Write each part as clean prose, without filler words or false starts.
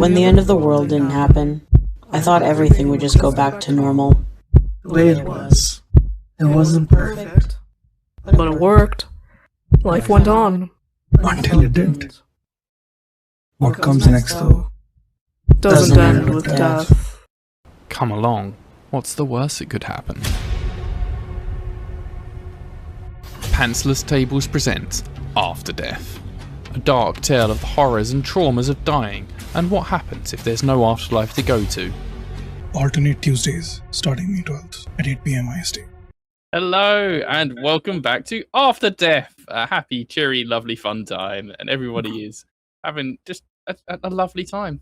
When the end of the world didn't happen, I thought everything would just go back to normal. The way it was. It wasn't perfect. But it worked. Life went on. Until it didn't. What comes next, though? Doesn't end with death. Come along. What's the worst that could happen? Pantsless Tables presents Afterdeath. A dark tale of the horrors and traumas of dying, and what happens if there's no afterlife to go to. Alternate Tuesdays, starting May 12th at 8 p.m. IST. Hello, and welcome back to Afterdeath. A happy, cheery, lovely, fun time, and everybody is having just a lovely time,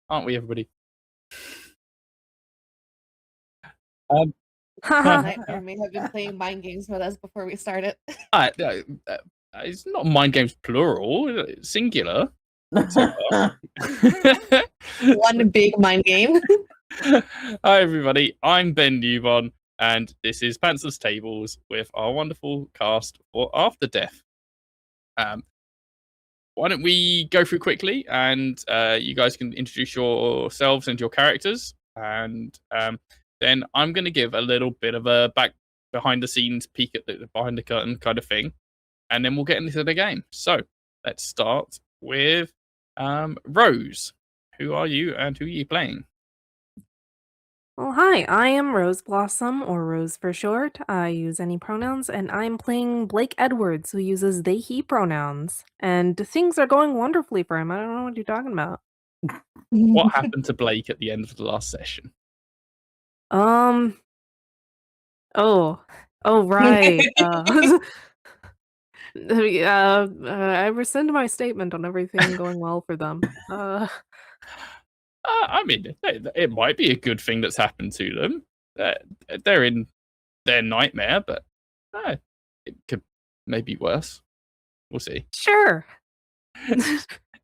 aren't we, everybody? Nightmare may have been playing mind games with us before we started. It's not mind games plural, it's singular. One big mind game. Hi everybody, I'm Ben Newbon, and this is Pantsless Tables with our wonderful cast for Afterdeath. Why don't we go through quickly, and you guys can introduce yourselves and your characters, and then I'm going to give a little bit of a behind the scenes peek at the behind the curtain kind of thing, and then we'll get into the game. So let's start with Rose. Who are you and who are you playing? Well, hi, I am Rose Blossom, or Rose for short. I use any pronouns, and I'm playing Blake Edwards, who uses they, he pronouns. And things are going wonderfully for him. I don't know what you're talking about. What happened to Blake at the end of the last session? Oh, right. I rescind my statement on everything going well for them. I mean, it might be a good thing that's happened to them. They're in their nightmare, but it could maybe worse. We'll see. Sure.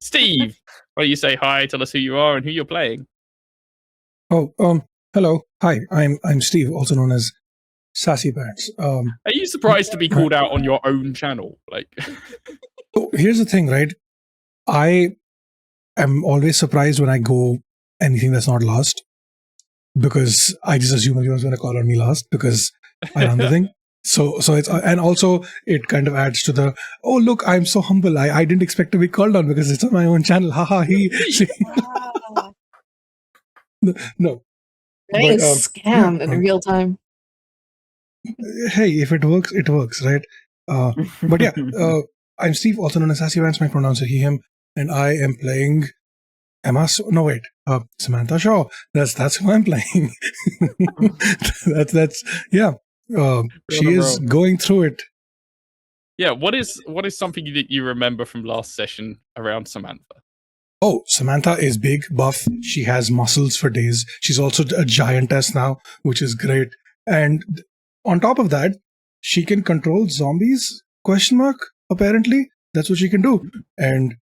Steve, why don't you say hi, tell us who you are and who you're playing? Hello. Hi, I'm Steve, also known as Sassy Pants. Are you surprised to be called out on your own channel? Like, So here's the thing, right? I am always surprised when I go anything that's not last, because I just assume everyone's going to call on me last because I run the thing. So it's and also it kind of adds to the look, I'm so humble. I didn't expect to be called on because it's on my own channel. Haha, he. Wow. No. Getting But, scammed in real time. Hey, if it works, it works, right? But yeah, I'm Steve, also known as Sassy Vance. My pronouns are he, him, and I am playing Samantha Shaw. That's who I'm playing. that's yeah. She is going through it. Yeah, what is something that you remember from last session around Samantha? Oh, Samantha is big, buff. She has muscles for days. She's also a giantess now, which is great. And on top of that, she can control zombies, ? Apparently. That's what she can do. And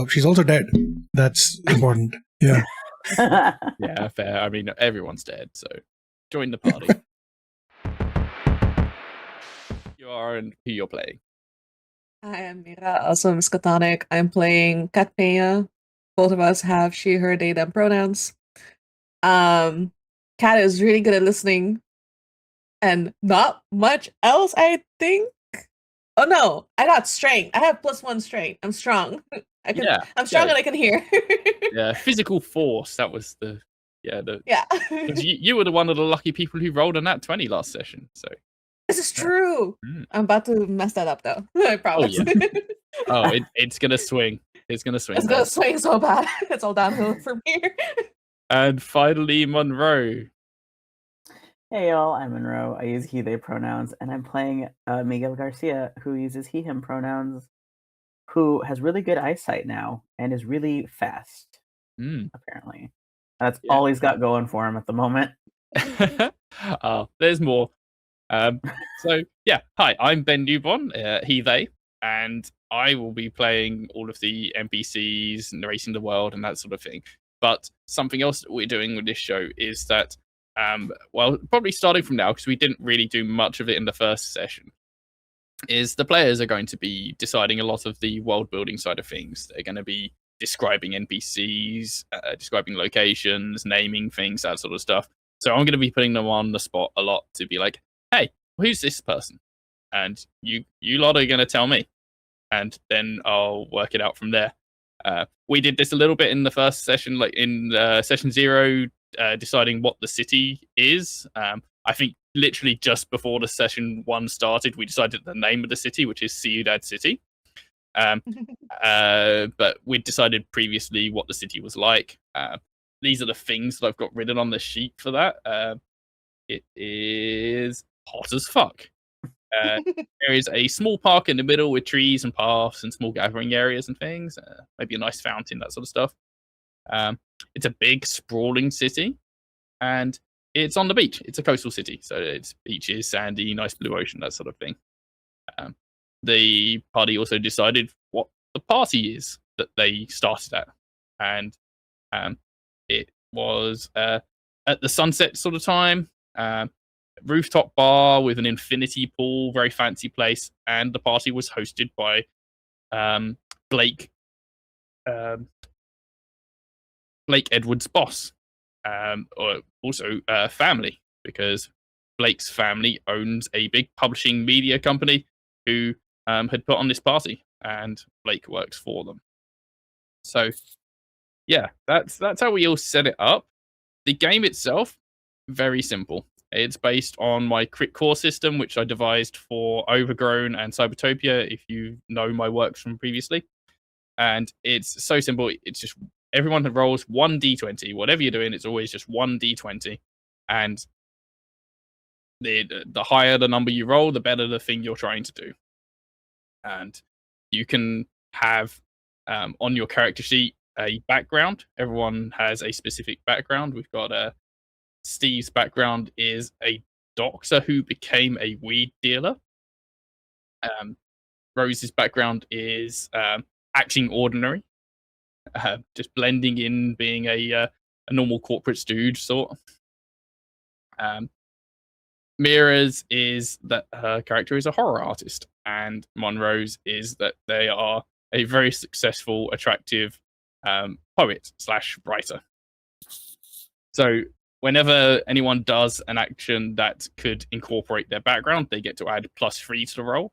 she's also dead. That's important. Yeah. Yeah, fair. I mean, everyone's dead, so join the party. You are and who you're playing. Hi, I'm Mira, also Miskatonic. I'm playing Kat Peña. Both of us have she, her, they, them pronouns. Kat is really good at listening and not much else, I think. Oh no, I got strength. I have +1 strength. I'm strong. I'm strong and I can hear. Yeah, physical force. That was Yeah. 'cause you were one of the lucky people who rolled a nat 20 last session. So This is true. I'm about to mess that up though. I promise. It's gonna swing. It's gonna swing. It's gonna swing so bad. It's all downhill from here. And finally, Monroe. Hey y'all, I'm Monroe. I use he, they pronouns, and I'm playing Miguel Garcia, who uses he, him pronouns, who has really good eyesight now and is really fast, apparently. That's all he's got going for him at the moment. There's more. So, yeah, hi, I'm Ben Newbon, he, they, and I will be playing all of the NPCs, narrating the world, and that sort of thing. But something else that we're doing with this show is that probably starting from now, because we didn't really do much of it in the first session, is the players are going to be deciding a lot of the world building side of things. They're going to be describing NPCs, describing locations, naming things, that sort of stuff. So I'm going to be putting them on the spot a lot to be like, hey, who's this person? And you lot are going to tell me. And then I'll work it out from there. We did this a little bit in the first session, like in session 0, deciding what the city is. I think literally just before the session 1 started, we decided the name of the city, which is Ciudad City. But we'd decided previously what the city was like. These are the things that I've got written on the sheet for that. It is hot as fuck. There is a small park in the middle with trees and paths and small gathering areas and things. Maybe a nice fountain, that sort of stuff. It's a big, sprawling city, and it's on the beach. It's a coastal city, so it's beaches, sandy, nice blue ocean, that sort of thing. The party also decided what the party is that they started at, and it was at the sunset sort of time. Rooftop bar with an infinity pool, very fancy place, and the party was hosted by Blake Edwards' boss, or also family, because Blake's family owns a big publishing media company who had put on this party, and Blake works for them. So yeah, that's how we all set it up. The game itself, very simple. It's based on my Critcore system, which I devised for Overgrown and Cybertopia, if you know my works from previously. And it's so simple. It's just everyone rolls 1d20. Whatever you're doing, it's always just 1d20. And the higher the number you roll, the better the thing you're trying to do. And you can have on your character sheet a background. Everyone has a specific background. We've got Steve's background is a doctor who became a weed dealer. Rose's background is acting ordinary, just blending in, being a normal corporate dude sort. Mira's is that her character is a horror artist, and Monroe's is that they are a very successful, attractive poet/writer. So whenever anyone does an action that could incorporate their background, they get to add +3 to the roll,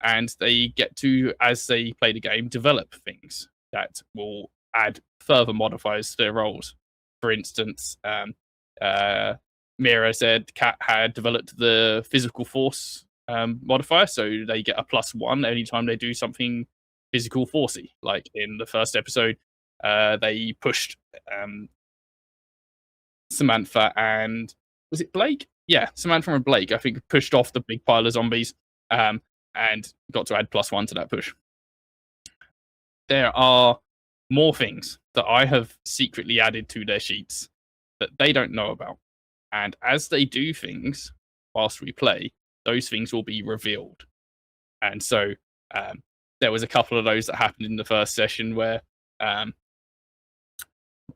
and they get to, as they play the game, develop things that will add further modifiers to their rolls. For instance, Mira said Kat had developed the physical force modifier, so they get a +1 anytime they do something physical forcey. Like in the first episode, they pushed Samantha and was it Blake? Yeah, Samantha and Blake, I think, pushed off the big pile of zombies and got to add +1 to that push. There are more things that I have secretly added to their sheets that they don't know about. And as they do things whilst we play, those things will be revealed. And so there was a couple of those that happened in the first session where, what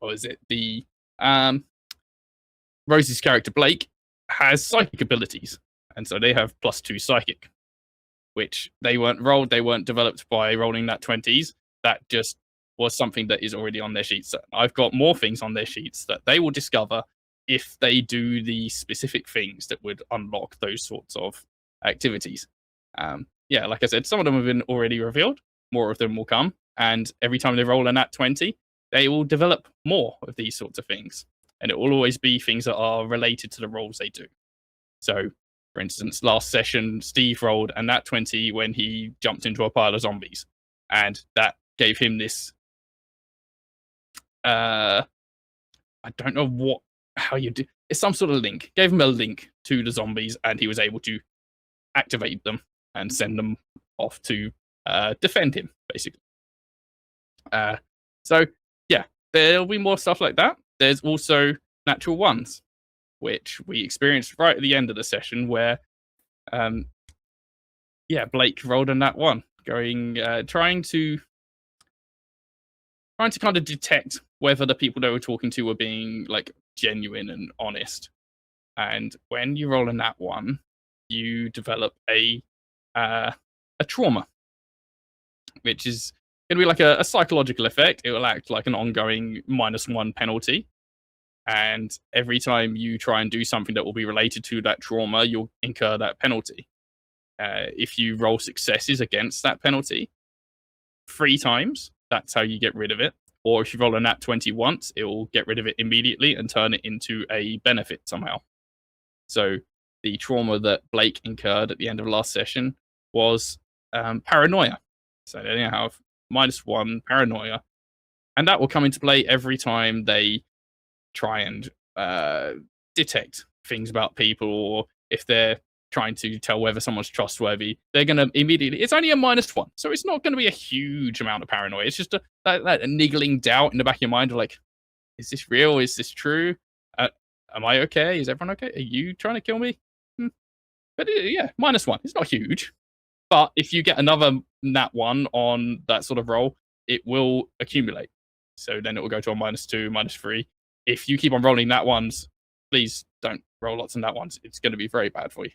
was it? The Rose's character, Blake, has psychic abilities. And so they have +2 psychic, which they weren't rolled. They weren't developed by rolling that 20s. That just was something that is already on their sheets. I've got more things on their sheets that they will discover if they do the specific things that would unlock those sorts of activities. Yeah, like I said, some of them have been already revealed. More of them will come. And every time they roll a nat 20, they will develop more of these sorts of things. And it will always be things that are related to the roles they do. So, for instance, last session, Steve rolled a nat 20 when he jumped into a pile of zombies. And that gave him this... I don't know how you do... It's some sort of link. Gave him a link to the zombies, and he was able to activate them and send them off to defend him, basically. So, yeah, there'll be more stuff like that. There's also natural ones, which we experienced right at the end of the session where, Blake rolled a nat 1, trying to kind of detect whether the people they were talking to were being like genuine and honest. And when you roll a nat 1, you develop a trauma, which is It'll be like a psychological effect. It will act like an ongoing -1 penalty. And every time you try and do something that will be related to that trauma, you'll incur that penalty. If you roll successes against that penalty 3 times, that's how you get rid of it. Or if you roll a nat 20 once, it will get rid of it immediately and turn it into a benefit somehow. So the trauma that Blake incurred at the end of last session was paranoia. So they have -1 paranoia. And that will come into play every time they try and detect things about people, or if they're trying to tell whether someone's trustworthy, they're going to immediately, it's only a -1, so it's not going to be a huge amount of paranoia. It's just that niggling doubt in the back of your mind of like, is this real? Is this true? Am I okay? Is everyone okay? Are you trying to kill me? But yeah, -1. It's not huge. But if you get another nat 1 on that sort of roll, it will accumulate. So then it will go to a -2, -3. If you keep on rolling nat 1s, please don't roll lots of nat 1s. It's going to be very bad for you.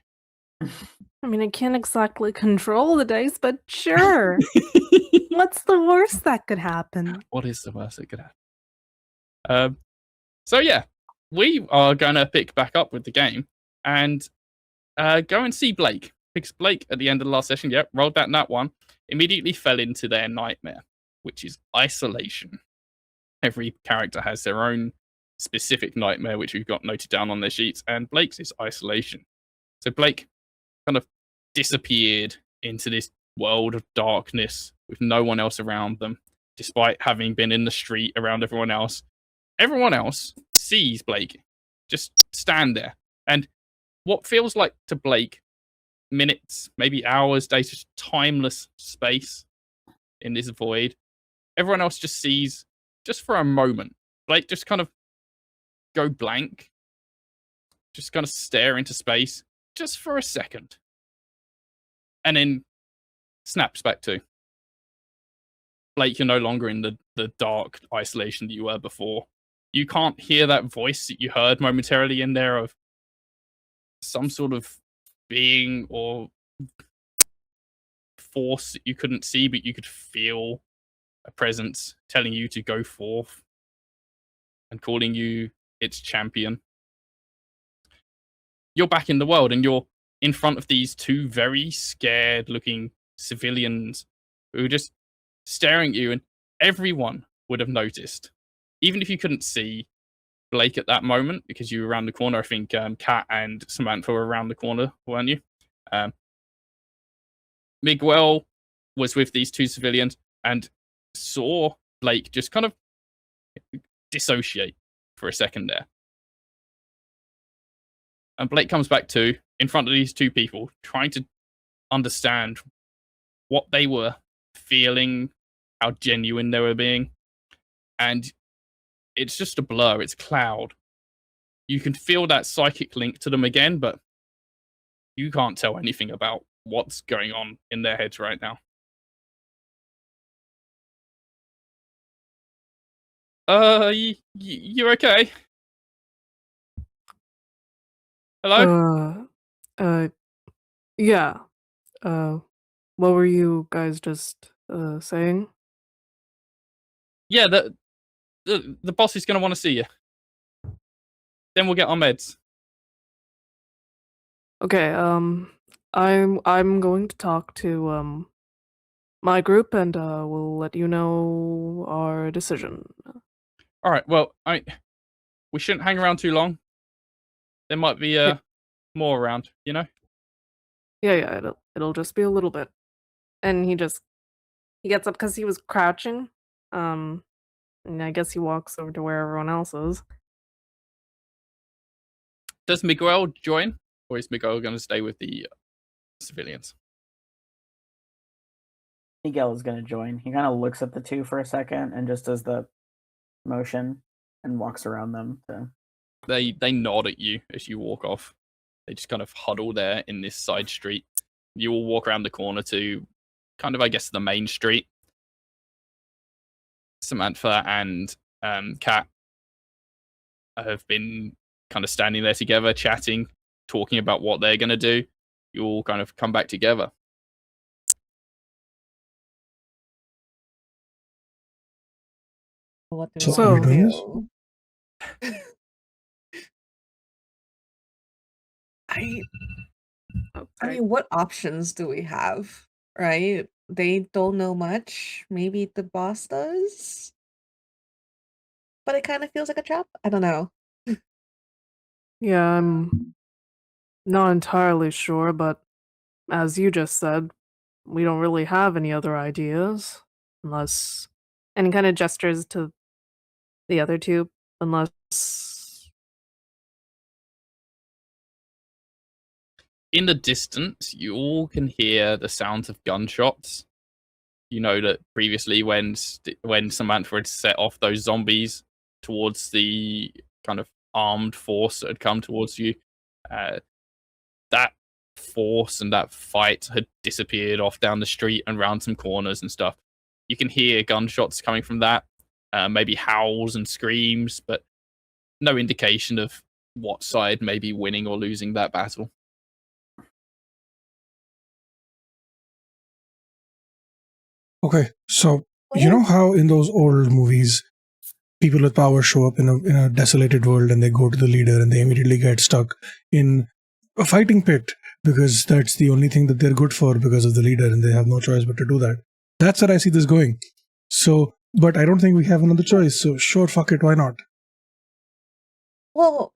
I mean, I can't exactly control the dice, but sure. What's the worst that could happen? What is the worst that could happen? So yeah, we are going to pick back up with the game and go and see Blake. Because Blake, at the end of the last session, rolled that nat 1, immediately fell into their nightmare, which is isolation. Every character has their own specific nightmare, which we've got noted down on their sheets, and Blake's is isolation. So Blake kind of disappeared into this world of darkness with no one else around them, despite having been in the street around everyone else. Everyone else sees Blake just stand there. And what feels like to Blake minutes, maybe hours, days, just timeless space in this void, everyone else just sees, just for a moment, Blake just kind of go blank, just kind of stare into space just for a second, and then snaps back to. Blake, you're no longer in the dark isolation that you were before. You can't hear that voice that you heard momentarily in there of some sort of being or force that you couldn't see, but you could feel a presence telling you to go forth and calling you its champion. You're back in the world and you're in front of these 2 very scared looking civilians who are just staring at you, and everyone would have noticed, even if you couldn't see Blake at that moment because you were around the corner. I think Kat and Samantha were around the corner, weren't you? Miguel was with these 2 civilians and saw Blake just kind of dissociate for a second there. And Blake comes back to in front of these 2 people, trying to understand what they were feeling, how genuine they were being. And it's just a blur, it's a cloud. You can feel that psychic link to them again, but you can't tell anything about what's going on in their heads right now. You okay? Hello? Yeah. What were you guys just saying? Yeah, the boss is going to want to see you. Then we'll get our meds. Okay, I'm going to talk to my group and we'll let you know our decision. All right. Well, we shouldn't hang around too long. There might be more around, you know? Yeah, it'll just be a little bit. And he gets up because he was crouching. And I guess he walks over to where everyone else is. Does Miguel join, or is Miguel going to stay with the civilians? Miguel is going to join. He kind of looks at the 2 for a second and just does the motion and walks around them. So They nod at you as you walk off. They just kind of huddle there in this side street. You all walk around the corner to kind of, I guess, the main street. Samantha and Kat have been kind of standing there together, chatting, talking about what they're going to do. You all kind of come back together. What do we So are we want to doing this? do? I mean, what options do we have, right? They don't know much. Maybe the boss does, but it kind of feels like a trap. I don't know. Yeah, I'm not entirely sure, but as you just said, we don't really have any other ideas. Unless. And he kind of gestures to the other two. Unless. In the distance, you all can hear the sounds of gunshots. You know that previously, when Samantha had set off those zombies towards the kind of armed force that had come towards you, that force and that fight had disappeared off down the street and round some corners and stuff. You can hear gunshots coming from that, maybe howls and screams, but no indication of what side may be winning or losing that battle. Okay, so What you know if- how in those old movies, people with power show up in a desolated world and they go to the leader and they immediately get stuck in a fighting pit because that's the only thing that they're good for because of the leader and they have no choice but to do that. That's where I see this going. So, but I don't think we have another choice. So sure, fuck it, why not? Well,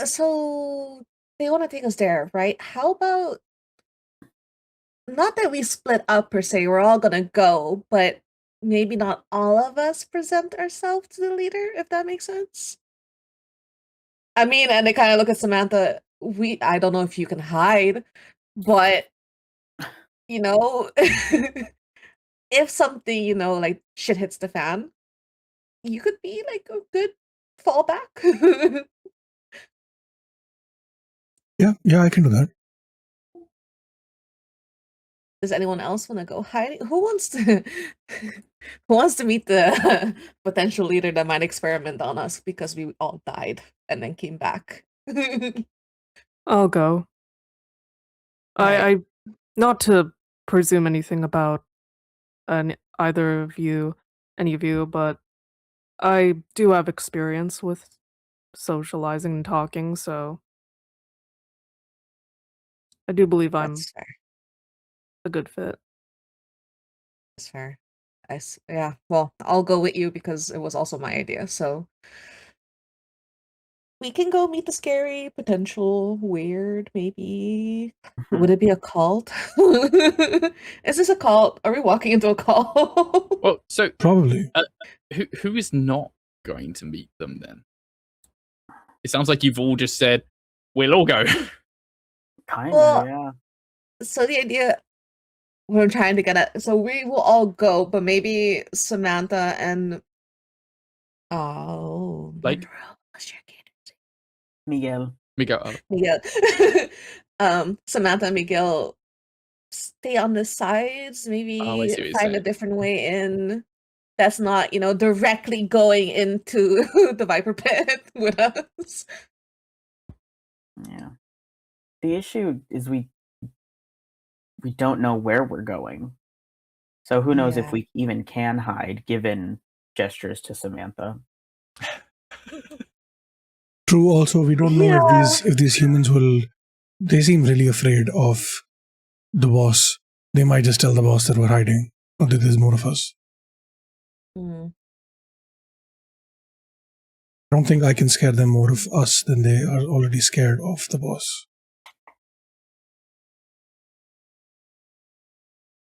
so they want to take us there, right? How about not that we split up per se, we're all gonna go, but maybe not all of us present ourselves to the leader, if that makes sense. I mean, and they kind of look at Samantha. I don't know if you can hide, but you know, if something, like shit hits the fan, you could be like a good fallback. Yeah, I can do that. Does anyone else want to go hiding? Who wants to who wants to meet the potential leader that might experiment on us because we all died and then came back? I'll go. Alright. I not to presume anything about either of you, any of you, but I do have experience with socializing and talking, so I do believe I'm That's fair. a good fit. That's fair. Yeah, well, I'll go with you because it was also my idea, so we can go meet the scary, potential, weird, maybe. Would it be a cult? Is this a cult? Are we walking into a cult? Well, so Probably. who is not going to meet them then? It sounds like you've all just said, we'll all go. Kind of, Well, yeah. so the idea what I'm trying to get at, so we will all go, but maybe Samantha and Like- Monroe. What's your kid? Miguel. Miguel. Miguel. Samantha and Miguel stay on the sides, Oh, I maybe see what you're find a saying. different way in. That's not, directly going into the Viper Pit with us. Yeah. The issue is we don't know where we're going. So who knows if Yeah. we even can hide given gestures to Samantha. True. Also, we don't know Yeah. if these humans will. They seem really afraid of the boss. They might just tell the boss that we're hiding or that there's more of us. Mm. I don't think I can scare them more of us than they are already scared of the boss.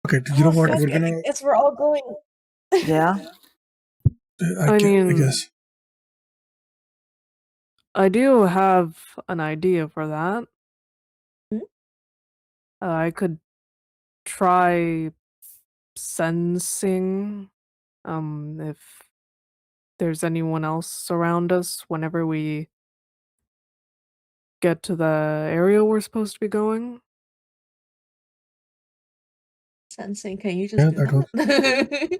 Okay, you know what? Fuck We're it, gonna. I guess we're all going. Yeah. I mean- guess. I do have an idea for that. Hmm? I could try sensing if there's anyone else around us whenever we get to the area we're supposed to be going. Sensing, can you just Yeah, do that works. that?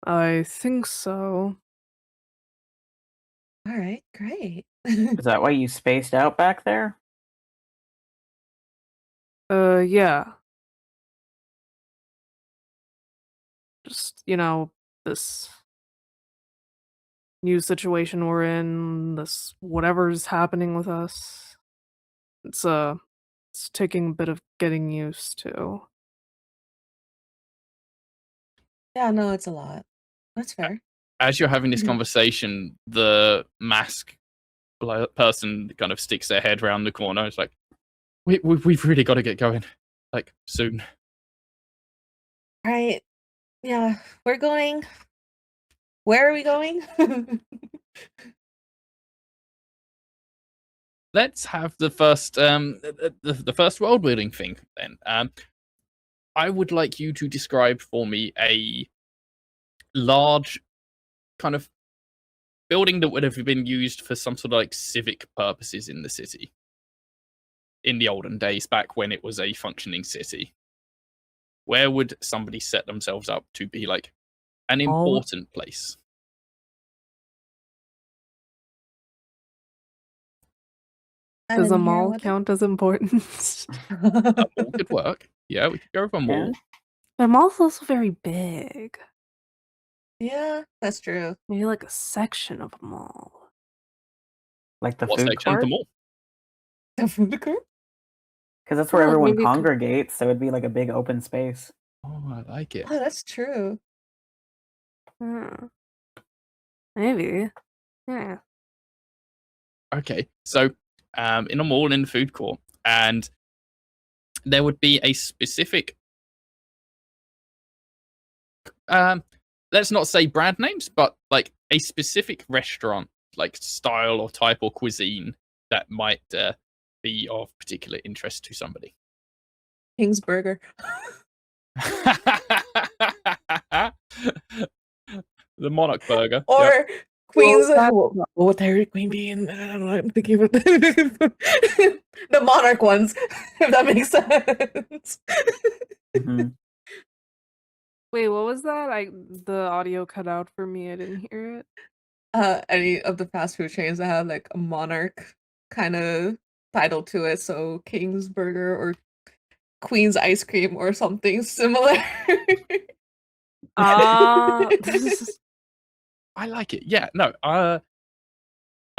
I think so. All right, great. Is that why you spaced out back there? Yeah. Just, this new situation we're in, this whatever's happening with us. It's taking a bit of getting used to. Yeah, no, it's a lot. That's fair. As you're having this Mhm. conversation, the mask person kind of sticks their head around the corner. It's like, we've really got to get going, like soon. Right. Yeah, we're going. Where are we going? Let's have the first the first world building thing then. I would like you to describe for me a large kind of building that would have been used for some sort of like civic purposes in the city in the olden days, back when it was a functioning city. Where would somebody set themselves up to be like an Mall? important place? I Does a didn't hear mall what. count as important? A mall could work. Yeah, we could go with a mall. Yeah. The mall's also very big. Yeah, that's true. Maybe like a section of a mall. Like the What food section of court? the mall? The food court? Because that's where Yeah, everyone maybe it could- congregates, so it'd be like a big open space. Oh, I like it. Oh, that's true. Yeah. Maybe. Yeah. Okay, so in a mall in the food court, and there would be a specific let's not say brand names, but like a specific restaurant, like style or type or cuisine that might be of particular interest to somebody. King's Burger. The Monarch Burger. Or Yep. Queen's. Well, What would Dairy Queen be in? I don't know. I'm thinking about the Monarch ones, if that makes sense. Mhm. Wait, what was that? The audio cut out for me. I didn't hear it. Any of the fast food chains that have like a Monarch kind of title to it, so King's Burger or Queen's Ice Cream or something similar. I like it. Yeah, no, a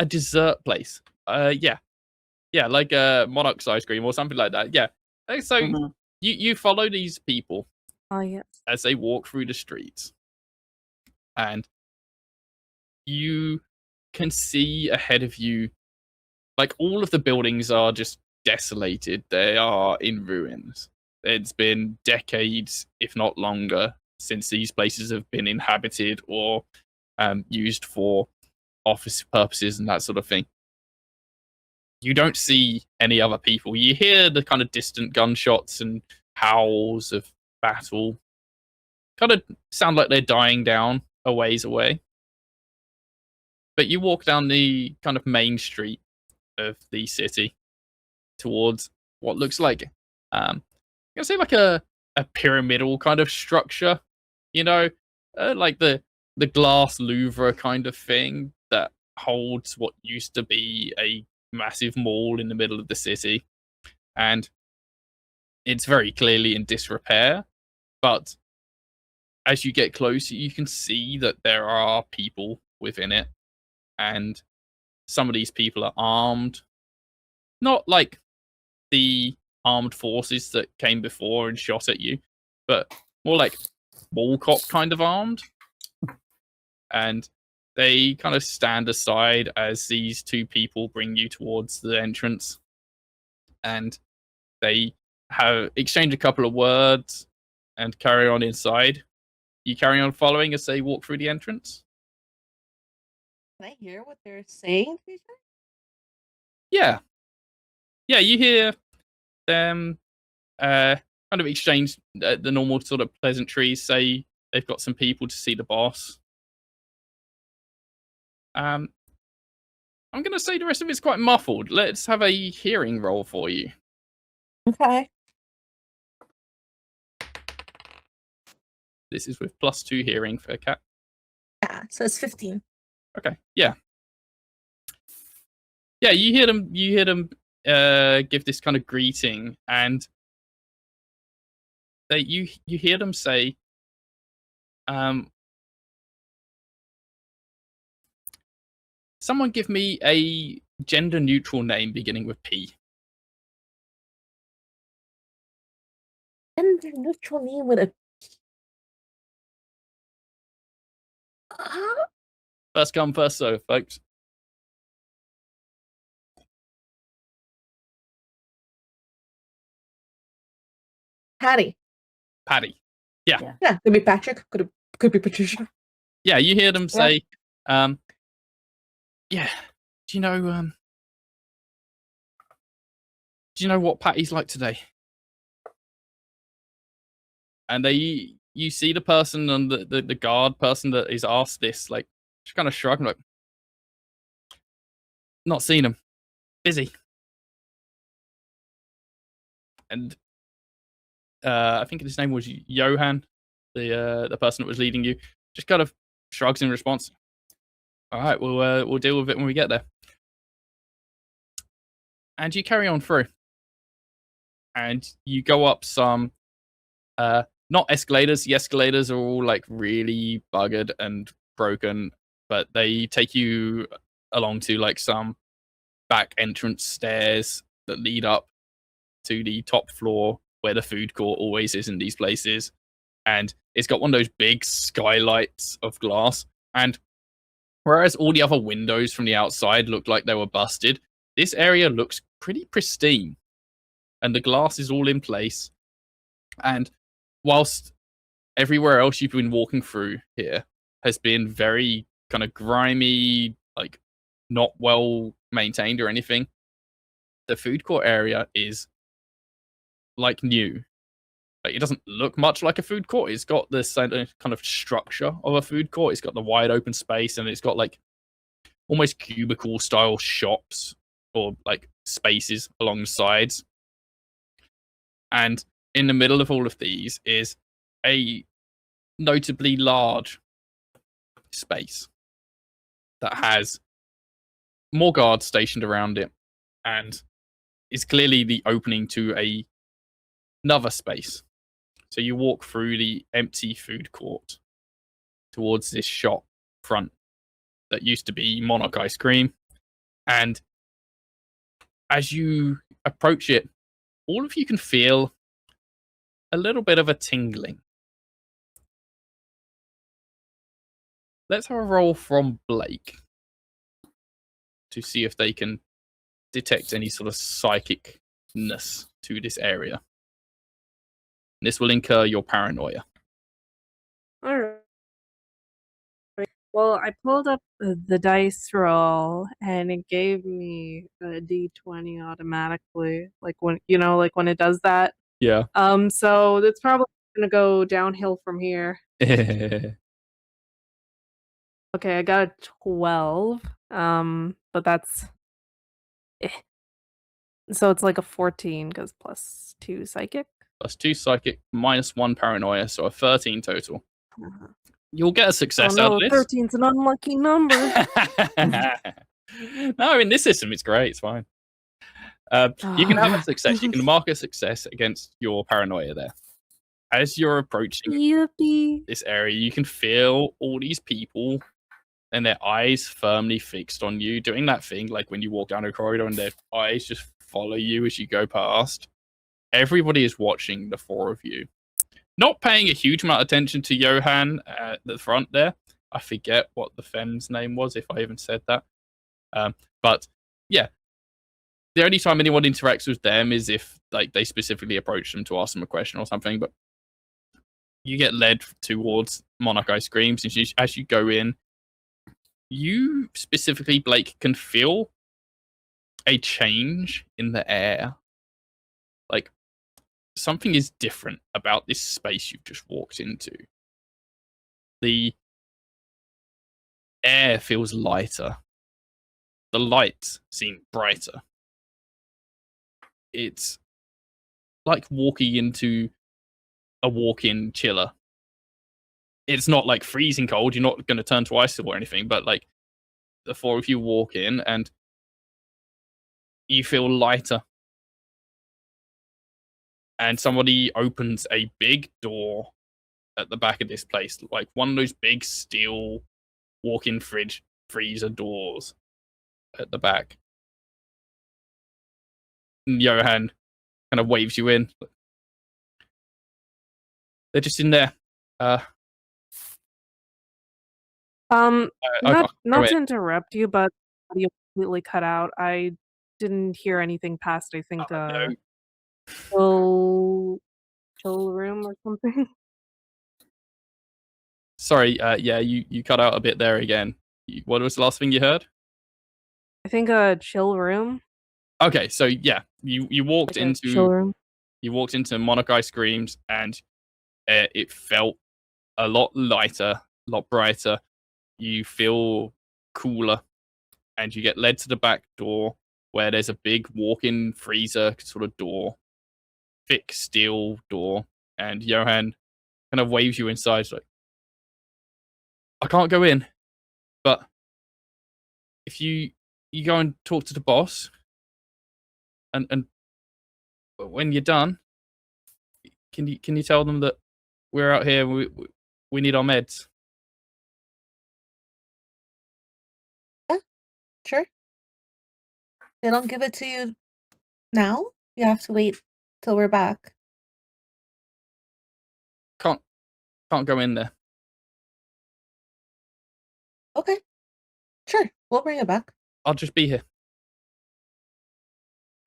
dessert place. Yeah, like a Monarch's ice cream or something like that. Yeah. So Mhm. you follow these people Oh, yes. as they walk through the streets, and you can see ahead of you, like all of the buildings are just desolated. They are in ruins. It's been decades, if not longer, since these places have been inhabited or used for office purposes and that sort of thing. You don't see any other people. You hear the kind of distant gunshots and howls of battle. Kind of sound like they're dying down a ways away. But you walk down the kind of main street of the city towards what looks like, I'm gonna say like a pyramidal kind of structure, you know, like the glass Louvre kind of thing that holds what used to be a massive mall in the middle of the city, and it's very clearly in disrepair. But as you get closer, you can see that there are people within it, and some of these people are armed, not like the armed forces that came before and shot at you, but more like mall cop kind of armed. And they kind of stand aside as these two people bring you towards the entrance, and they have exchange a couple of words and carry on inside. You carry on following as they walk through the entrance. Can I hear what they're saying to each other? Yeah, you hear them kind of exchange the normal sort of pleasantries, say they've got some people to see the boss. I'm going to say the rest of it's quite muffled. Let's have a hearing roll for you. Okay. This is with +2 hearing for Cat. Yeah, so it's 15. Okay, yeah. Yeah, you hear them give this kind of greeting, and you hear them say, Someone give me a gender-neutral name beginning with P. Gender neutral name with a First come, first serve, folks. Patty. Paddy. Yeah, could be Patrick. Could be Patricia. Yeah, you hear them say, yeah, do you know what Patty's like today? And you see the person and the guard person that is asked this, like, just kind of shrug, like, not seen him. Busy. And I think his name was Johan, the person that was leading you, just kind of shrugs in response. All right, we'll deal with it when we get there. And you carry on through. And you go up some not escalators. The escalators are all like really buggered and broken, but they take you along to like some back entrance stairs that lead up to the top floor where the food court always is in these places. And it's got one of those big skylights of glass. And whereas all the other windows from the outside look like they were busted, this area looks pretty pristine. And the glass is all in place. And whilst everywhere else you've been walking through here has been very kind of grimy, like not well maintained or anything, the food court area is like new. Like, it doesn't look much like a food court. It's got this kind of structure of a food court. It's got the wide open space, and it's got like almost cubicle style shops or like spaces along the sides. And in the middle of all of these is a notably large space that has more guards stationed around it and is clearly the opening to another space. So you walk through the empty food court towards this shop front that used to be Monarch Ice Cream. And as you approach it, all of you can feel a little bit of a tingling. Let's have a roll from Blake to see if they can detect any sort of psychicness to this area. This will incur your paranoia. All right. Well, I pulled up the dice roll and it gave me a D20 automatically, like when when it does that. Yeah. So it's probably gonna go downhill from here. Okay, I got a 12. But that's so it's like a 14 because plus 2 psychic. Plus 2 psychic, minus 1 paranoia, so a 13 total. You'll get a success out of this. 13's an unlucky number. No, in this system, it's great. It's fine. You can have a success. You can mark a success against your paranoia there. As you're approaching Yippee. this area, you can feel all these people and their eyes firmly fixed on you, doing that thing like when you walk down a corridor and their eyes just follow you as you go past. Everybody is watching the four of you. Not paying a huge amount of attention to Johan at the front there. I forget what the fem's name was, if I even said that. But yeah, the only time anyone interacts with them is if like they specifically approach them to ask them a question or something. But you get led towards Monarch Ice Creams, and as you go in, you specifically, Blake, can feel a change in the air. Like, something is different about this space you've just walked into. The air feels lighter. The lights seem brighter. It's like walking into a walk-in chiller. It's not like freezing cold. You're not going to turn to ice or anything, but like the four of you walk in and you feel lighter. And somebody opens a big door at the back of this place, like one of those big steel walk-in freezer doors. at the back. And Johan kind of waves you in. They're just in there. Not to interrupt you, but you completely cut out. I didn't hear anything past, I think, No. chill room or something. Sorry, yeah, you cut out a bit there again. What was the last thing you heard? I think a chill room. Okay, so yeah, you walked Like a chill into room. Monarch Ice Screams, and it felt a lot lighter, a lot brighter. You feel cooler, and you get led to the back door where there's a big walk-in freezer sort of door, thick steel door, and Johan kind of waves you inside, like, I can't go in, but if you go and talk to the boss, and when you're done, can you tell them that we're out here, we need our meds? Sure. They don't give it to you now? You have to wait till we're back. Can't go in there. Okay. Sure. We'll bring it back. I'll just be here.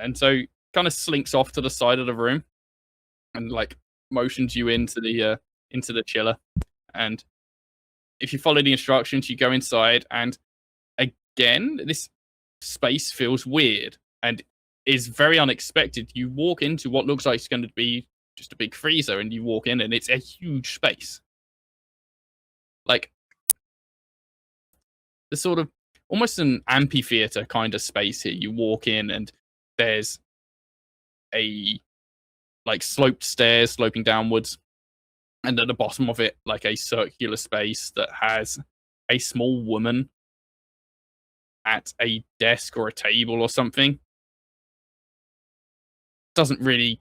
And so kind of slinks off to the side of the room and like motions you into the chiller. And if you follow the instructions, you go inside, and again, this space feels weird and is very unexpected. You walk into what looks like it's going to be just a big freezer, and you walk in and it's a huge space. Like the sort of almost an amphitheater kind of space here. You walk in and there's a like sloped stairs sloping downwards, and at the bottom of it, like a circular space that has a small woman at a desk or a table or something. Doesn't really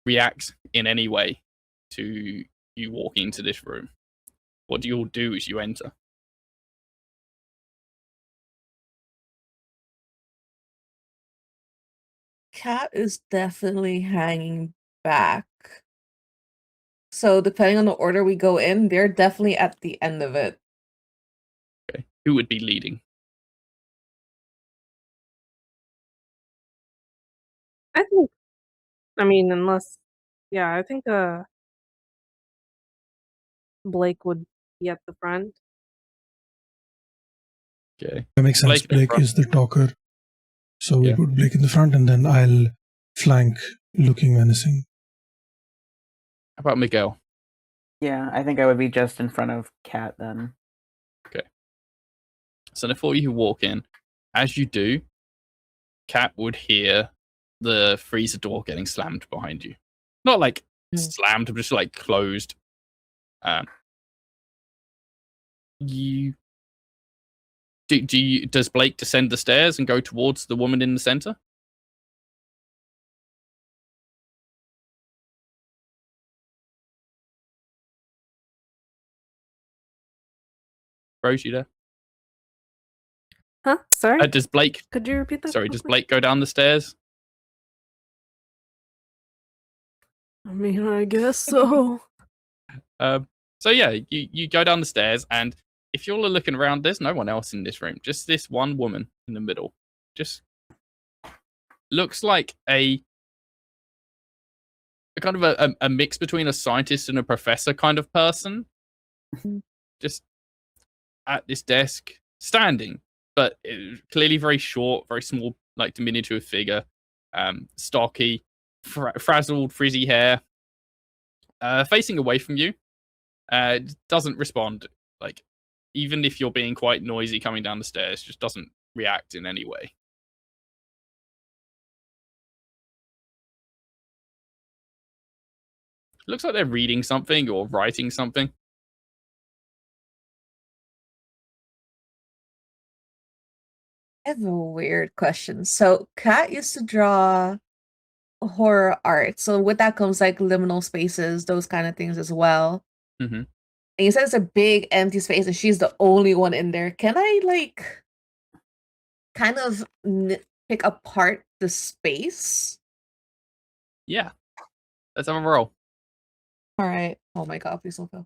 react in any way to you walking into this room. What do you all do as you enter? Cat is definitely hanging back. So depending on the order we go in, they're definitely at the end of it. Okay. Who would be leading? I think, unless, yeah, I think Blake would be at the front. Okay. That makes sense. Blake in Blake front. is the talker. So we Yeah. put Blake in the front, and then I'll flank looking menacing. How about Miguel? Yeah, I think I would be just in front of Kat then. So the four of you walk in. As you do, Kat would hear the freezer door getting slammed behind you. Not like slammed, but just like closed. Does Blake descend the stairs and go towards the woman in the center? Rose, you there? Huh? Sorry? Does Blake? Could you repeat that? Sorry, does quickly? Blake go down the stairs? I guess so. So yeah, you go down the stairs, and if you're looking around, there's no one else in this room. Just this one woman in the middle. Just looks like a kind of a mix between a scientist and a professor kind of person. Just at this desk, standing, but clearly very short, very small, like diminutive figure. Stocky, frazzled, frizzy hair. Facing away from you. Doesn't respond. Like, even if you're being quite noisy coming down the stairs, just doesn't react in any way. Looks like they're reading something or writing something. I have a weird question. So Kat used to draw horror art. So with that comes like liminal spaces, those kind of things as well. Mm-hmm. And you said it's a big empty space and she's the only one in there. Can I like kind of pick apart the space. Yeah. Let's have a roll. All right. Oh my god, please don't fail.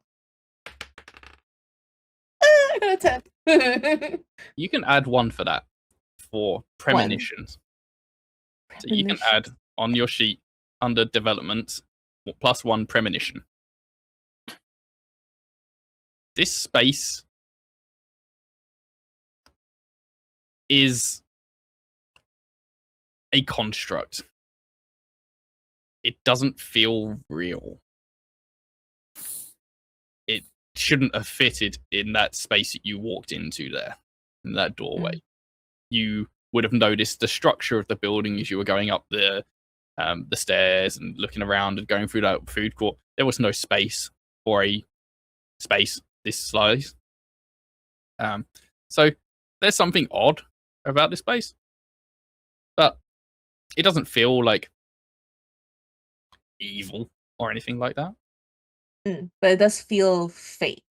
I got a 10. You can add 1 for that, for premonitions. So you can add on your sheet under development +1 premonition. This space is a construct. It doesn't feel real. It shouldn't have fitted in that space that you walked into there, in that doorway. You would have noticed the structure of the building as you were going up the stairs and looking around and going through that food court. There was no space for a space this size. So there's something odd about this place, but it doesn't feel like evil or anything like that. But it does feel fake.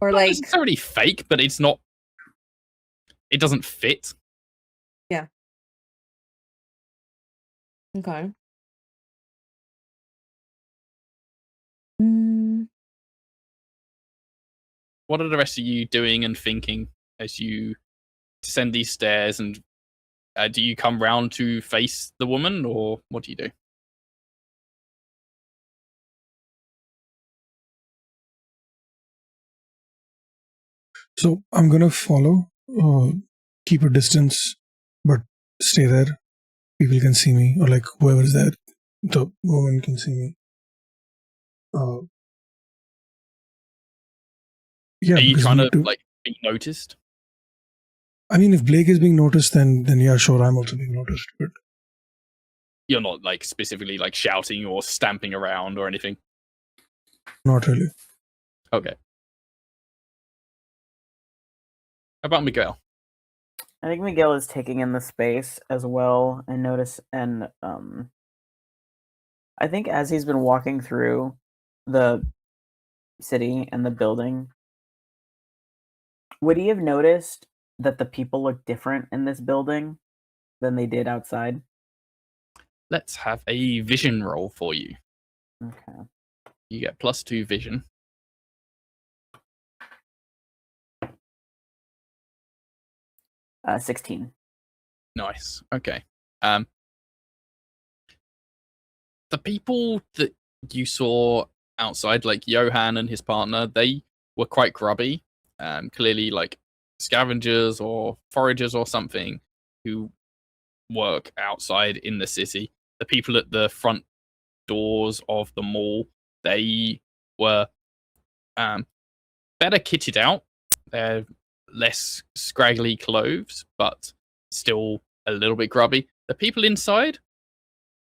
Or Not like necessarily fake, but it's not. It doesn't fit. Yeah. Okay. What are the rest of you doing and thinking as you descend these stairs? And do you come round to face the woman, or what do you do? So I'm gonna follow, keep a distance, but stay there. People can see me, or like whoever is there, the woman can see me. Yeah. Are you because trying we to need to- like be noticed? I mean, if Blake is being noticed, then yeah, sure, I'm also being noticed. But You're not like specifically like shouting or stamping around or anything. not really. Okay. How about Miguel? I think Miguel is taking in the space as well, and I think as he's been walking through the city and the building, would he have noticed that the people look different in this building than they did outside? Let's have a vision roll for you. Okay. You get +2 vision. Uh, 16. Nice. Okay. The people that you saw outside, like Johan and his partner, they were quite grubby. Clearly, like scavengers or foragers or something who work outside in the city. The people at the front doors of the mall, they were better kitted out. They're less scraggly clothes, but still a little bit grubby. The people inside,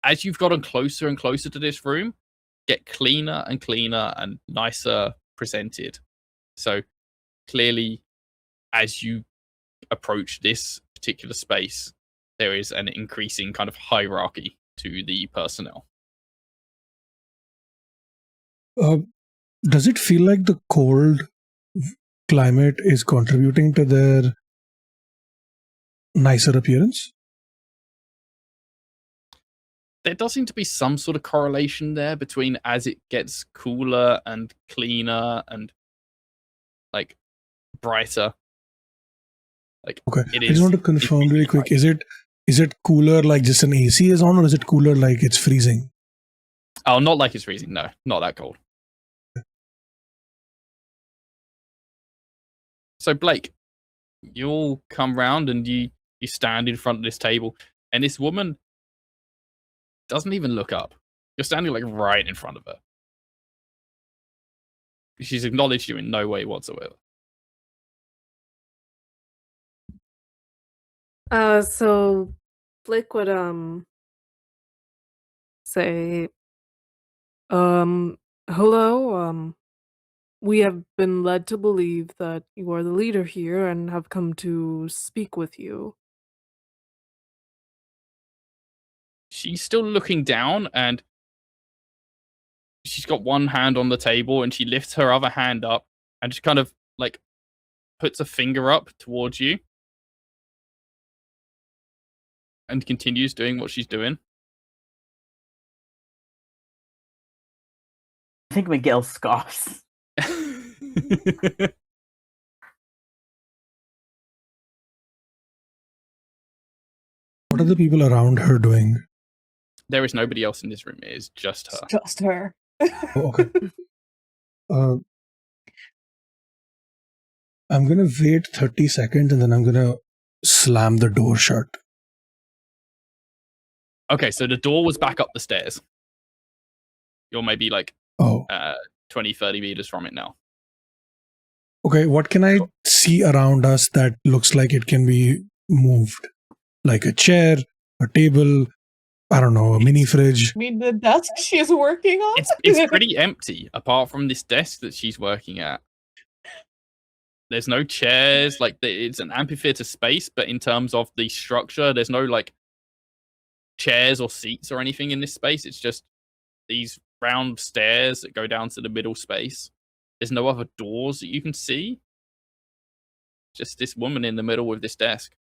as you've gotten closer and closer to this room, get cleaner and cleaner and nicer presented. So clearly, as you approach this particular space, there is an increasing kind of hierarchy to the personnel. Does it feel like the cold climate is contributing to their nicer appearance? There does seem to be some sort of correlation there between as it gets cooler and cleaner and like brighter. Like, Okay. it I just is, want to confirm really quick. Is it cooler like just an AC is on, or is it cooler like it's freezing? Oh, not like it's freezing. No, not that cold. So Blake, you'll come round and you stand in front of this table, and this woman doesn't even look up. You're standing like right in front of her. She's acknowledged you in no way whatsoever. So Blake would say, hello, we have been led to believe that you are the leader here and have come to speak with you. She's still looking down, and she's got one hand on the table, and she lifts her other hand up and just kind of like puts a finger up towards you and continues doing what she's doing. I think Miguel scoffs. What are the people around her doing? There is nobody else in this room. It is just her. It's just her. Oh, okay. I'm gonna wait 30 seconds and then I'm gonna slam the door shut. Okay, so the door was back up the stairs. You're maybe like Oh, 20, 30 meters from it now. okay. What can I see around us that looks like it can be moved? Like a chair, a table, I don't know, a mini fridge. I mean, the desk she's working on? It's pretty empty apart from this desk that she's working at. There's no chairs. Like it's an amphitheater space, but in terms of the structure, there's no like chairs or seats or anything in this space. It's just these round stairs that go down to the middle space. There's no other doors that you can see. Just this woman in the middle with this desk.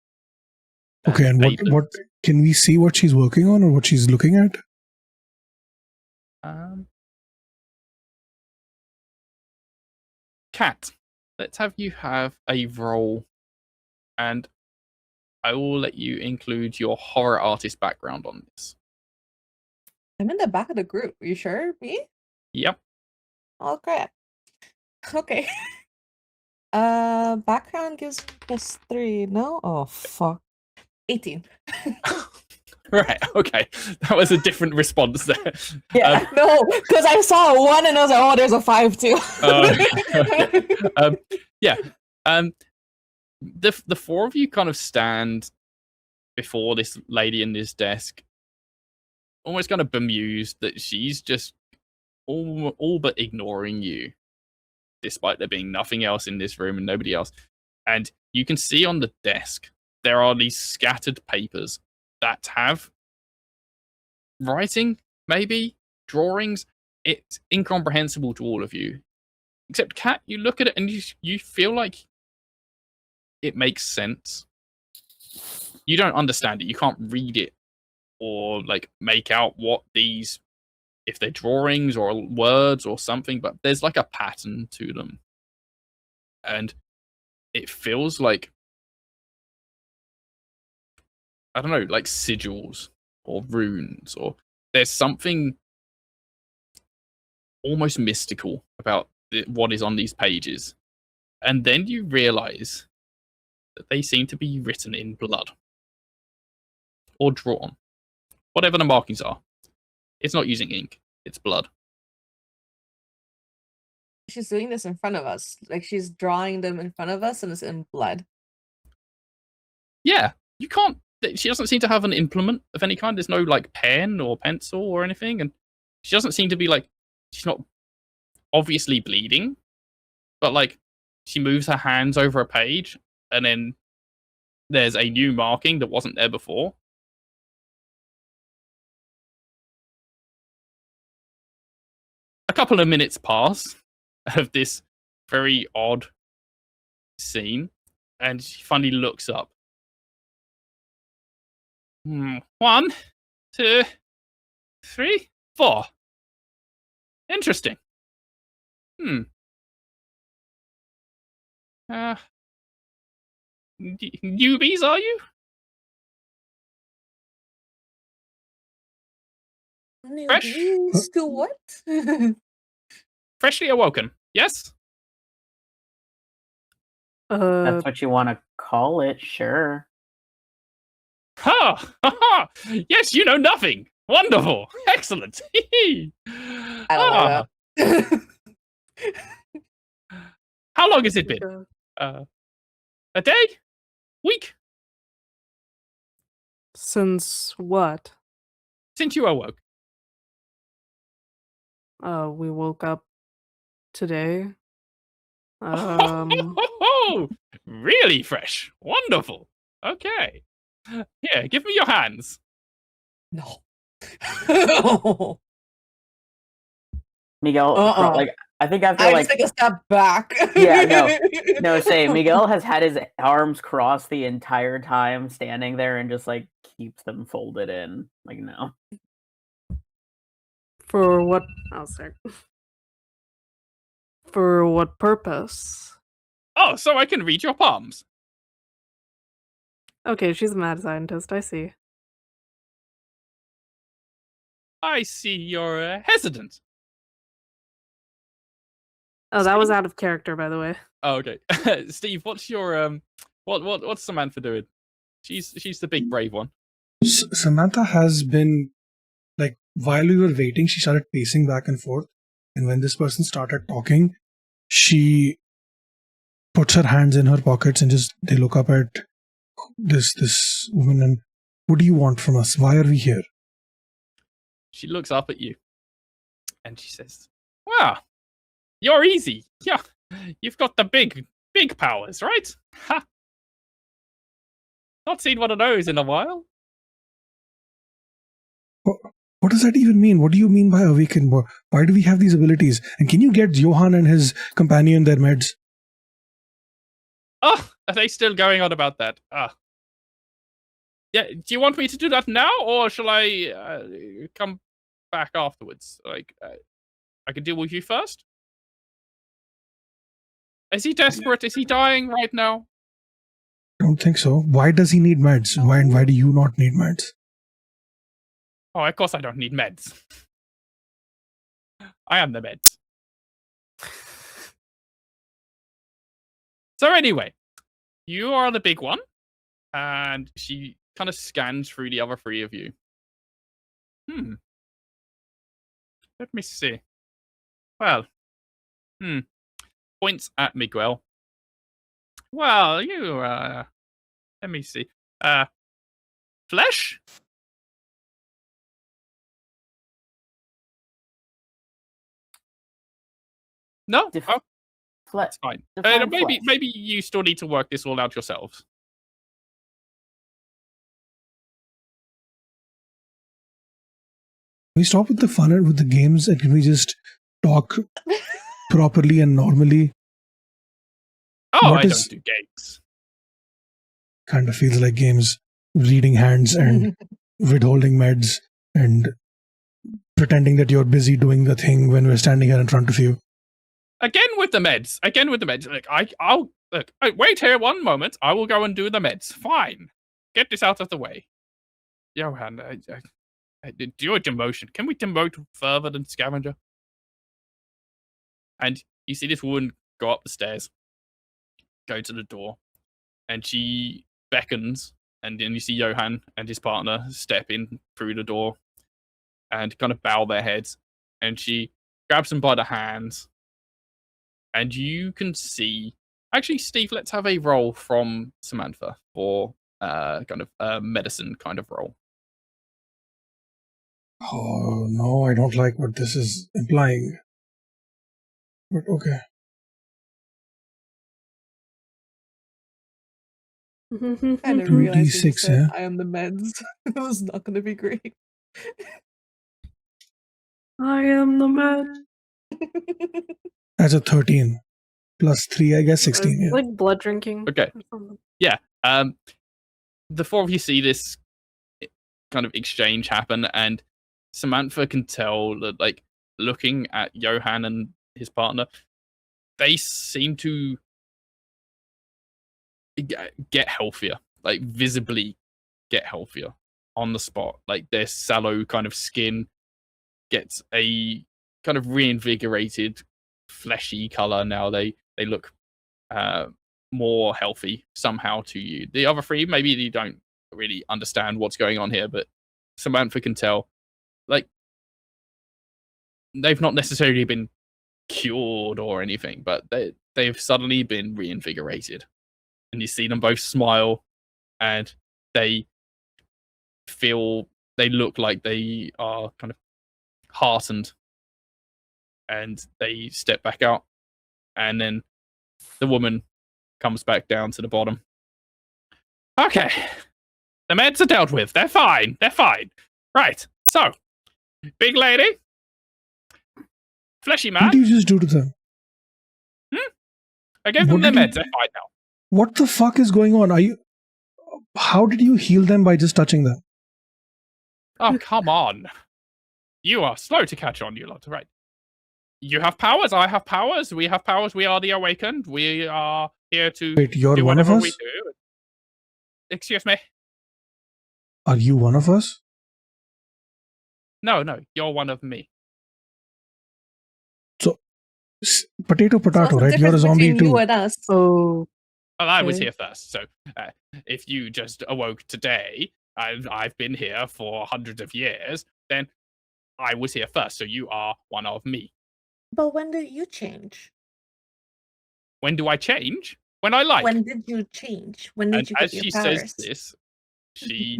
Okay, and what can we see what she's working on or what she's looking at? Kat, let's have you have a roll, and I will let you include your horror artist background on this. I'm in the back of the group. You sure? Me? Yep. Oh, crap. Okay. Background gives me +3. No? Oh, fuck. 18. Right, okay. That was a different response there. Yeah, no, because I saw a 1 and I was like, oh, there's a 5 too. Okay. Yeah. The four of you kind of stand before this lady in this desk, almost kind of bemused that she's just all but ignoring you, despite there being nothing else in this room and nobody else. And you can see on the desk there are these scattered papers that have writing, maybe drawings. It's incomprehensible to all of you, except Kat. You look at it and you feel like it makes sense. You don't understand it. You can't read it or like make out what these, if they're drawings or words or something, but there's like a pattern to them. And it feels like, I don't know, like sigils or runes, or there's something almost mystical about what is on these pages. And then you realize that they seem to be written in blood or drawn, whatever the markings are. It's not using ink, it's blood. She's doing this in front of us. Like, she's drawing them in front of us and it's in blood. Yeah, you can't. She doesn't seem to have an implement of any kind. There's no like pen or pencil or anything, and she doesn't seem to be like, she's not obviously bleeding, but like she moves her hands over a page and then there's a new marking that wasn't there before. A couple of minutes pass of this very odd scene, and she finally looks up. 1, 2, 3, 4. Interesting. Newbies, are you? Fresh? Newbies to what? Freshly awoken, yes? That's what you want to call it, sure. Ha! Ha! Yes, you know nothing. Wonderful. Excellent. I don't know. How long has it been? A day? Week? Since what? Since you awoke. We woke up today. Really fresh. Wonderful. Okay. Here, give me your hands. No. Miguel, like I think after I like just take a step back. no, say Miguel has had his arms crossed the entire time, standing there, and just like keeps them folded in. Like no. For what? Oh, sorry. For what purpose? Oh, so I can read your palms. Okay, she's a mad scientist. I see. I see you're hesitant. Oh, that was Steve? out of character, by the way. Oh, okay. Steve, what's your what's Samantha doing? She's the big brave one. Samantha has been, like, while we were waiting, she started pacing back and forth. And when this person started talking, she puts her hands in her pockets and just they look up at this woman and, what do you want from us? Why are we here? She looks up at you and she says, "Wow, you're easy. Yeah, you've got the big powers, right? Ha! Not seen one of those in a while." What does that even mean? What do you mean by awaken? Why do we have these abilities? And can you get Johan and his companion their meds? Oh, are they still going on about that? Yeah. Do you want me to do that now, or shall I come back afterwards? Like, I can deal with you first. Is he desperate? Is he dying right now? I don't think so. Why does he need meds? Why do you not need meds? Oh, of course I don't need meds. I am the meds. So anyway, you are the big one, and she kind of scans through the other three of you. Let me see. Well, points at Miguel. Well, you, let me see. Flesh? No? Oh, that's fine. Maybe you still need to work this all out yourselves. Can we stop with the fun with the games and can we just talk properly and normally? Oh, I don't do games. Kind of feels like games. Reading hands and withholding meds and pretending that you're busy doing the thing when we're standing here in front of you. Again with the meds. Look, I'll look. Wait here one moment. I will go and do the meds. Fine. Get this out of the way. Johan, do a demotion. Can we demote further than scavenger? And you see this woman go up the stairs, go to the door, and she beckons. And then you see Johan and his partner step in through the door and kind of bow their heads. And she grabs them by the hands. And you can see... Actually, Steve, let's have a roll from Samantha for kind of a medicine kind of roll. Oh, no, I don't like what this is implying. But okay. I didn't realize when you 2d6, said yeah? I am the meds. It was not going to be great. I am the man. That's a 13. Plus 3, I guess 16, yeah. Like blood drinking. Okay. Yeah. The four of you see this kind of exchange happen, and Samantha can tell that, like, looking at Johan and his partner, they seem to get healthier, like visibly get healthier on the spot. Like their sallow kind of skin gets a kind of reinvigorated, fleshy color now. They look more healthy somehow to you. The other three, maybe you don't really understand what's going on here, but Samantha can tell, like, they've not necessarily been cured or anything, but they've suddenly been reinvigorated. And you see them both smile, and they look like they are kind of heartened. And they step back out, and then the woman comes back down to the bottom. Okay, the meds are dealt with. They're fine. Right. So, big lady, Fleshy What man. did you just do to them? I gave them What their did you- meds. They're fine now. What the fuck is going on? How did you heal them by just touching them? Oh, come on. You are slow to catch on, you lot. Right. You have powers. I have powers. We have powers. We are the awakened. We are here to Wait, you're do one of whatever us? we do. Excuse me? Are you one of us? No, you're one of me. Potato, So what's the right? You're a difference zombie between you too. and us? Oh. Well, I was Okay. here first, so if you just awoke today, I've been here for hundreds of years, then I was here first, so you are one of me. But when did you change? When do I change? When I like. When did you change? When And did you as get your she powers? says this, she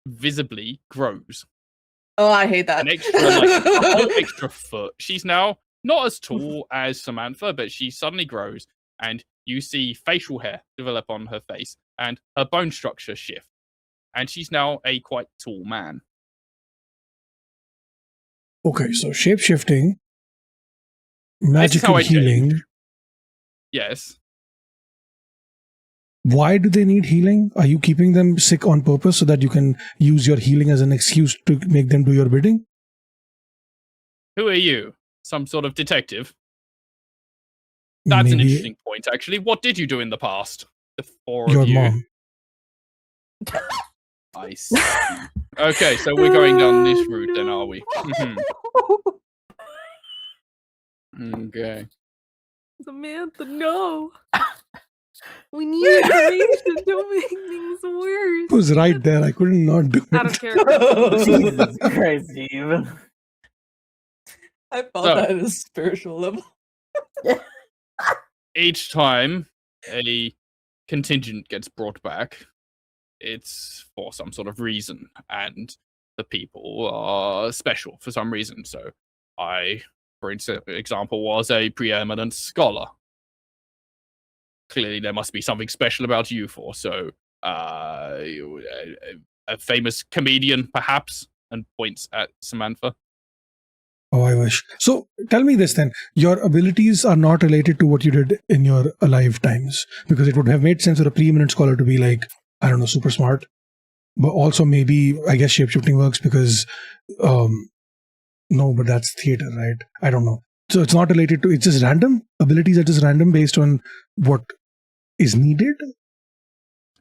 visibly grows. Oh, I hate that. An extra, like, a whole extra foot. She's now not as tall as Samantha, but she suddenly grows, and you see facial hair develop on her face, and her bone structure shift. And she's now a quite tall man. Okay, so shape-shifting, This is magical how I healing. change. Yes. Why do they need healing? Are you keeping them sick on purpose so that you can use your healing as an excuse to make them do your bidding? Who are you? Some sort of detective? That's an Maybe interesting point, actually. What did you do in the past? The four your of you. mom. I see. Okay, so we're going down this route then, are we? Okay. Samantha, no. We need information. Don't make things worse. It was right there. I couldn't not do Out of it. character. Jesus Christ, Steve. I felt So- that at a spiritual level. Each time a contingent gets brought back, it's for some sort of reason, and the people are special for some reason. So I, for example, was a preeminent scholar. Clearly, there must be something special about you four. So, a famous comedian, perhaps, and points at Samantha. Oh, I wish. So tell me this then. Your abilities are not related to what you did in your alive times, because it would have made sense for a preeminent scholar to be like, I don't know, super smart. But also maybe, I guess shapeshifting works because, no, but that's theater, right? I don't know. So it's not related to, it's just random? Abilities are just random based on what is needed?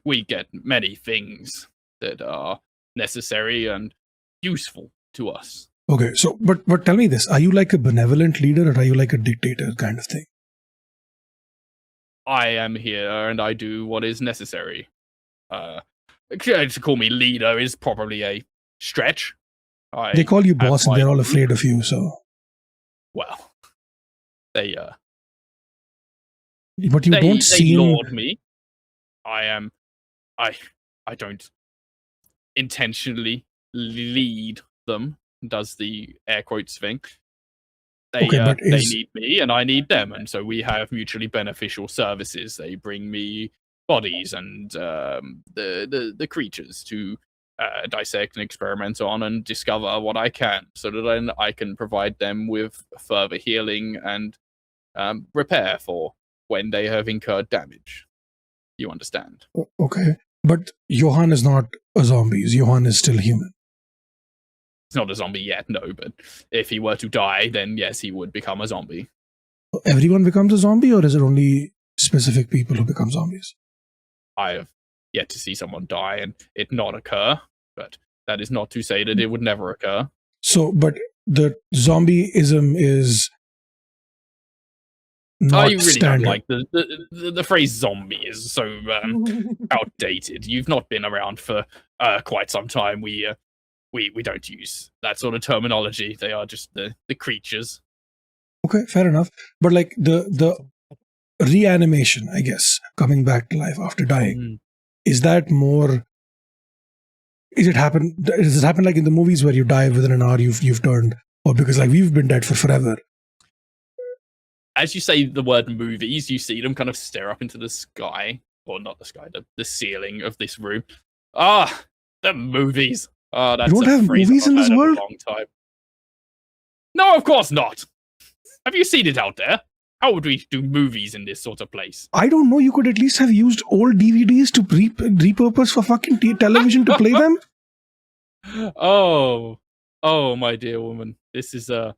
We get many things that are necessary and useful to us. Okay, so, but tell me this. Are you like a benevolent leader or are you like a dictator kind of thing? I am here and I do what is necessary. To call me leader is probably a stretch. They call you have boss and my they're all group. afraid of you, so. Well, they But you don't they seem... lord me. I don't intentionally lead them. Does the air quotes thing. They Okay, but they is- need me and I need them, and so we have mutually beneficial services. They bring me bodies and the creatures to dissect and experiment on and discover what I can, so that then I can provide them with further healing and repair for when they have incurred damage. You understand? Okay, but Johan is not a zombie. Johan is still human. He's not a zombie yet, no, but if he were to die, then yes, he would become a zombie. Everyone becomes a zombie, or is it only specific people who become zombies? I have yet to see someone die and it not occur, but that is not to say that it would never occur. So, but the zombieism is not You really standard. don't like the phrase zombie is so outdated. You've not been around for quite some time. We don't use that sort of terminology. They are just the creatures. Okay, fair enough. But like the reanimation, I guess, coming back to life after dying, is that more? Does it happen like in the movies where you die within an hour, you've turned, or because like we've been dead for forever? As you say the word movies, you see them kind of stare up into the sky, or not the sky, the ceiling of this room. Ah, the movies. Oh, that's don't a have phrase movies I've in this heard world? a long time. No, of course not. Have you seen it out there? How would we do movies in this sort of place? I don't know. You could at least have used old DVDs to repurpose for fucking television to play them. Oh, my dear woman, this is a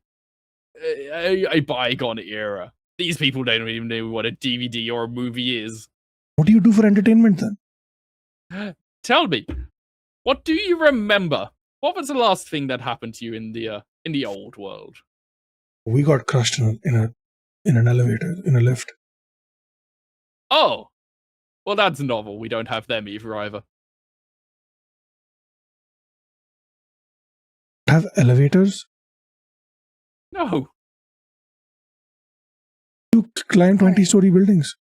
bygone era. These people don't even know what a DVD or a movie is. What do you do for entertainment then? Tell me, what do you remember? What was the last thing that happened to you in the old world? We got crushed in an elevator, in a lift. Oh, well, that's novel. We don't have them either. Have elevators? No. You climb 20-story buildings.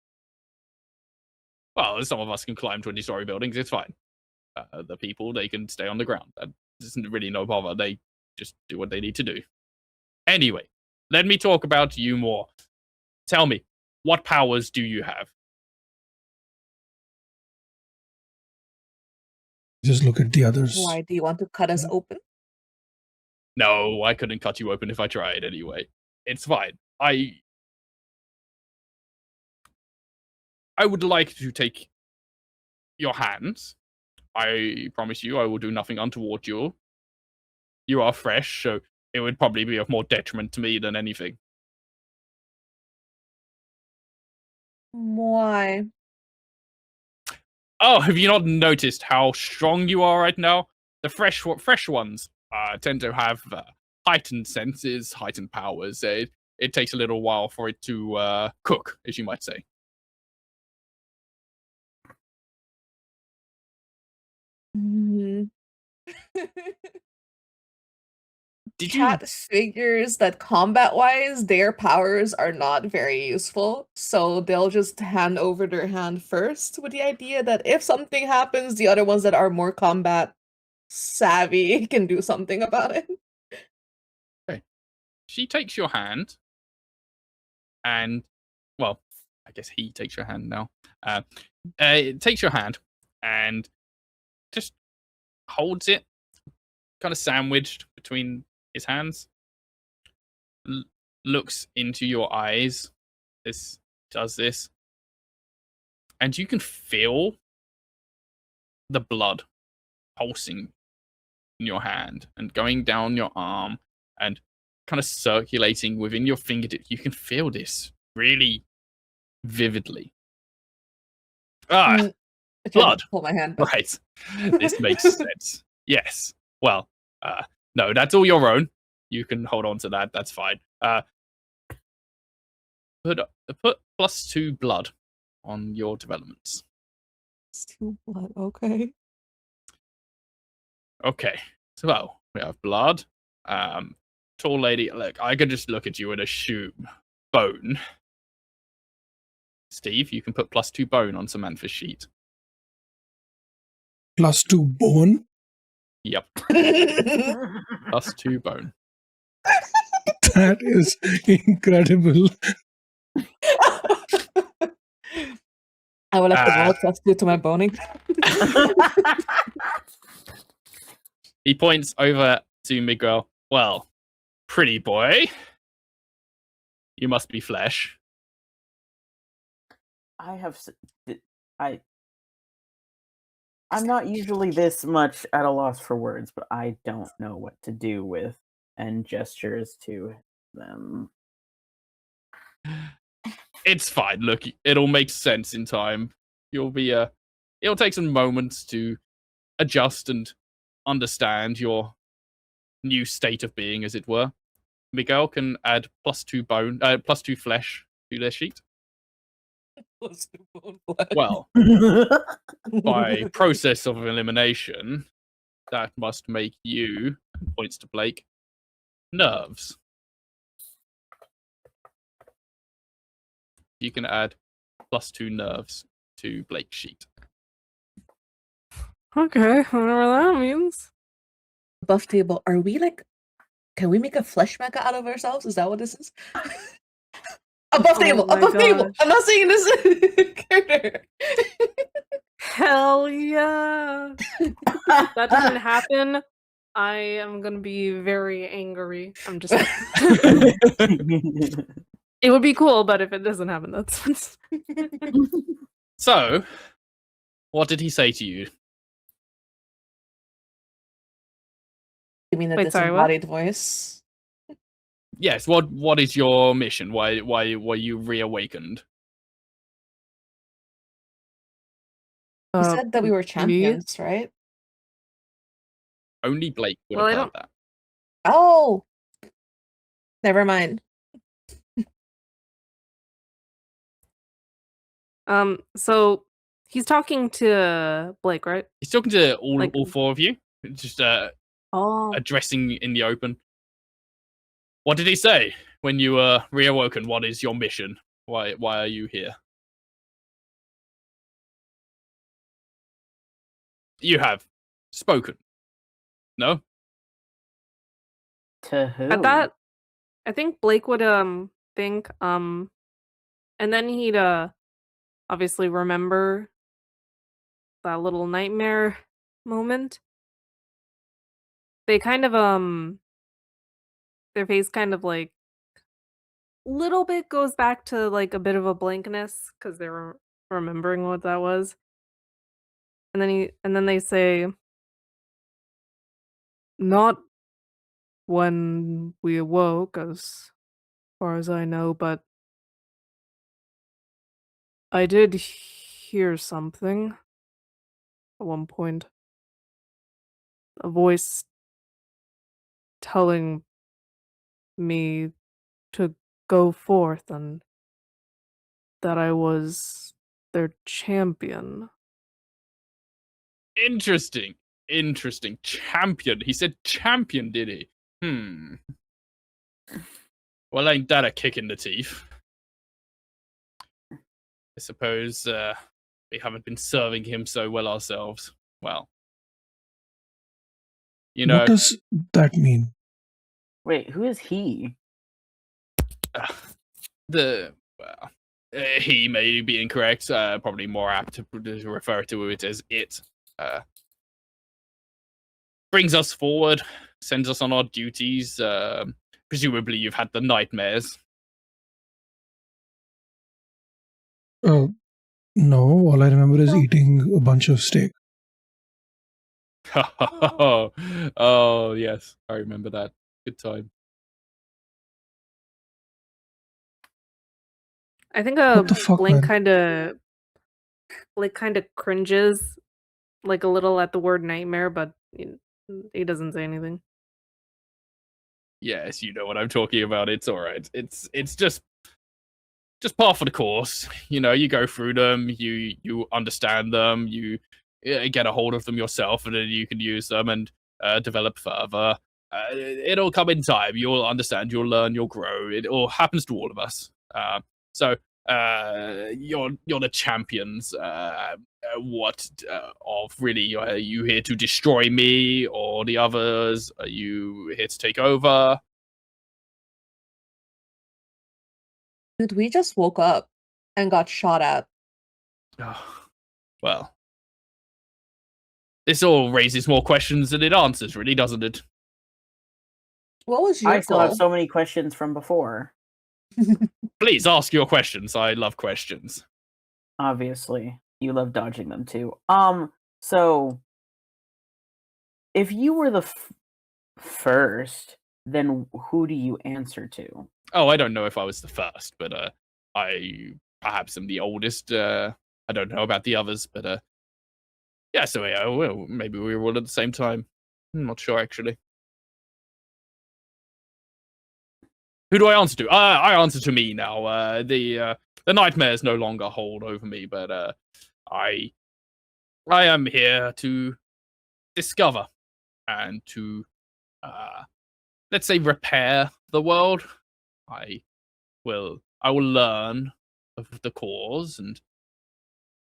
Well, some of us can climb 20-story buildings. It's fine. The people, they can stay on the ground. That isn't really no bother. They just do what they need to do. Anyway, let me talk about you more. Tell me, what powers do you have? Just look at the others. Why do you want to cut us open? No, I couldn't cut you open if I tried anyway. It's fine. I would like to take your hands. I promise you I will do nothing untoward you. You are fresh, so it would probably be of more detriment to me than anything. Why? Oh, have you not noticed how strong you are right now? The fresh ones tend to have heightened senses, heightened powers. It takes a little while for it to cook, as you might say. Mm-hmm. Did you? Chat figures that combat-wise, their powers are not very useful, so they'll just hand over their hand first with the idea that if something happens, the other ones that are more combat savvy can do something about it. Okay. She takes your hand, and, well, I guess he takes your hand now. Takes your hand, and just holds it, kind of sandwiched between his hands, looks into your eyes, does this, and you can feel the blood pulsing in your hand and going down your arm and kind of circulating within your fingertips. You can feel this really vividly. Blood. Pull my hand back. Right. This makes sense. Yes. Well, no, that's all your own. You can hold on to that. That's fine. Put +2 blood on your developments. It's 2 blood, okay. Okay. So we have blood. Tall lady. Look, I could just look at you and assume bone. Steve, you can put +2 bone on Samantha's sheet. +2 bone? Yep. +2 bone. That is incredible. I will have to roll +2 to my boning. He points over to Miguel. Well, pretty boy. You must be flesh. I'm not usually this much at a loss for words, but I don't know what to do with and gestures to them. It's fine. Look, it'll make sense in time. It'll take some moments to adjust and understand your new state of being, as it were. Miguel can add +2 bone, +2 flesh to their sheet. +2 bone flesh. Well, by process of elimination, that must make you, points to Blake, nerves. You can add +2 nerves to Blake's sheet. Okay, whatever that means. Buff table, are we can we make a flesh mecha out of ourselves? Is that what this is? Above table! Above table! I'm not saying this character. Hell yeah! If that doesn't happen, I am gonna be very angry. I'm just It would be cool, but if it doesn't happen, that's So, what did he say to you? You mean the Wait, sorry, what? disembodied voice? Yes. What is your mission? Why were you reawakened? You said that we were Me? champions, right? Only Blake would Well, I have heard don't that. Oh, never mind. So he's talking to Blake, right? He's talking to all Like- four of you, just Oh. addressing in the open. What did he say when you were reawoken? What is your mission? Why are you here? You have spoken. No? To who? At that, I think Blake would think and then he'd obviously remember that little nightmare moment. They kind of their face kind of like little bit goes back to like a bit of a blankness because they're remembering what that was. And then they say, not when we awoke, as far as I know, but I did hear something at one point. A voice telling me to go forth and that I was their champion. Interesting. Champion. He said champion, did he? Well, ain't that a kick in the teeth? I suppose we haven't been serving him so well ourselves. Well, you know, What does that mean? Wait, who is he? he may be incorrect. Probably more apt to refer to it as it. Brings us forward, sends us on our duties. Presumably, you've had the nightmares. No, all I remember is eating a bunch of steak. Oh, yes, I remember that. Good time. I think What the fuck, Blake man? kind of cringes like a little at the word nightmare, but he doesn't say anything. Yes, you know what I'm talking about. It's all right. It's just par for the course. You know, you go through them, you understand them, you get a hold of them yourself, and then you can use them and develop further. It'll come in time. You'll understand. You'll learn. You'll grow. It all happens to all of us. So you're the champions. What of really? Are you here to destroy me or the others? Are you here to take over? Dude, we just woke up and got shot at. Well, this all raises more questions than it answers, really, doesn't it? What was your I still have goal? so many questions from before. Please ask your questions. I love questions. Obviously, you love dodging them too. So if you were the first, then who do you answer to? Oh, I don't know if I was the first, but I perhaps am the oldest. I don't know about the others, but yeah. So yeah, well, maybe we were all at the same time. I'm not sure actually. Who do I answer to? I answer to me now. The nightmares no longer hold over me, but I am here to discover and to let's say repair the world. I will learn of the cause and